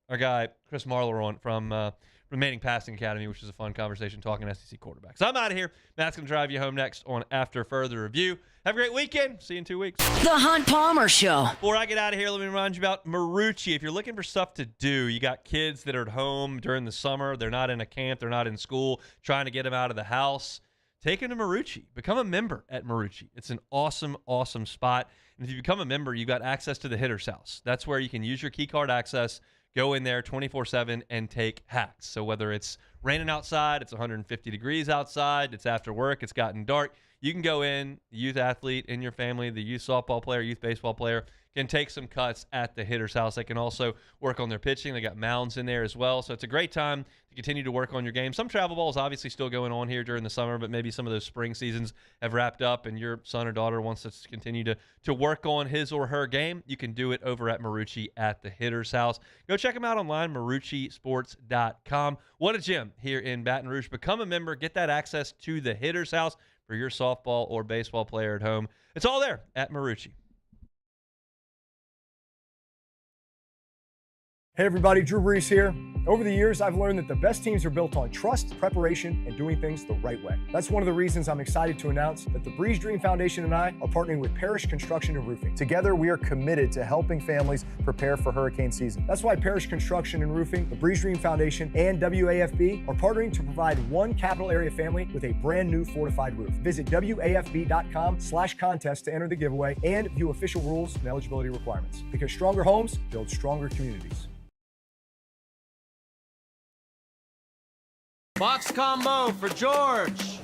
our guy Chris Marler on from Remaining Passing Academy, which is a fun conversation talking SEC quarterbacks. So I'm out of here. Matt's going to drive you home next on After Further Review. Have a great weekend. See you in 2 weeks. The Hunt Palmer Show. Before I get out of here, let me remind you about Marucci. If you're looking for stuff to do, you got kids that are at home during the summer. They're not in a camp. They're not in school. Trying to get them out of the house. Take them to Marucci. Become a member at Marucci. It's an awesome, awesome spot. And if you become a member, you got access to the hitter's house. That's where you can use your key card access, go in there 24/7 and take hacks. So whether it's raining outside, it's 150 degrees outside, it's after work, it's gotten dark, you can go in, the youth athlete in your family, the youth softball player, youth baseball player, can take some cuts at the hitter's house. They can also work on their pitching. They got mounds in there as well. So it's a great time to continue to work on your game. Some travel ball is obviously still going on here during the summer, but maybe some of those spring seasons have wrapped up and your son or daughter wants to continue to work on his or her game. You can do it over at Marucci at the hitter's house. Go check them out online, maruccisports.com. What a gym here in Baton Rouge. Become a member. Get that access to the hitter's house for your softball or baseball player at home. It's all there at Marucci. Hey everybody, Drew Brees here. Over the years, I've learned that the best teams are built on trust, preparation, and doing things the right way. That's one of the reasons I'm excited to announce that the Breeze Dream Foundation and I are partnering with Parish Construction and Roofing. Together, we are committed to helping families prepare for hurricane season. That's why Parish Construction and Roofing, the Breeze Dream Foundation, and WAFB are partnering to provide one capital area family with a brand new fortified roof. Visit WAFB.com/contest to enter the giveaway and view official rules and eligibility requirements. Because stronger homes build stronger communities. Box combo for George.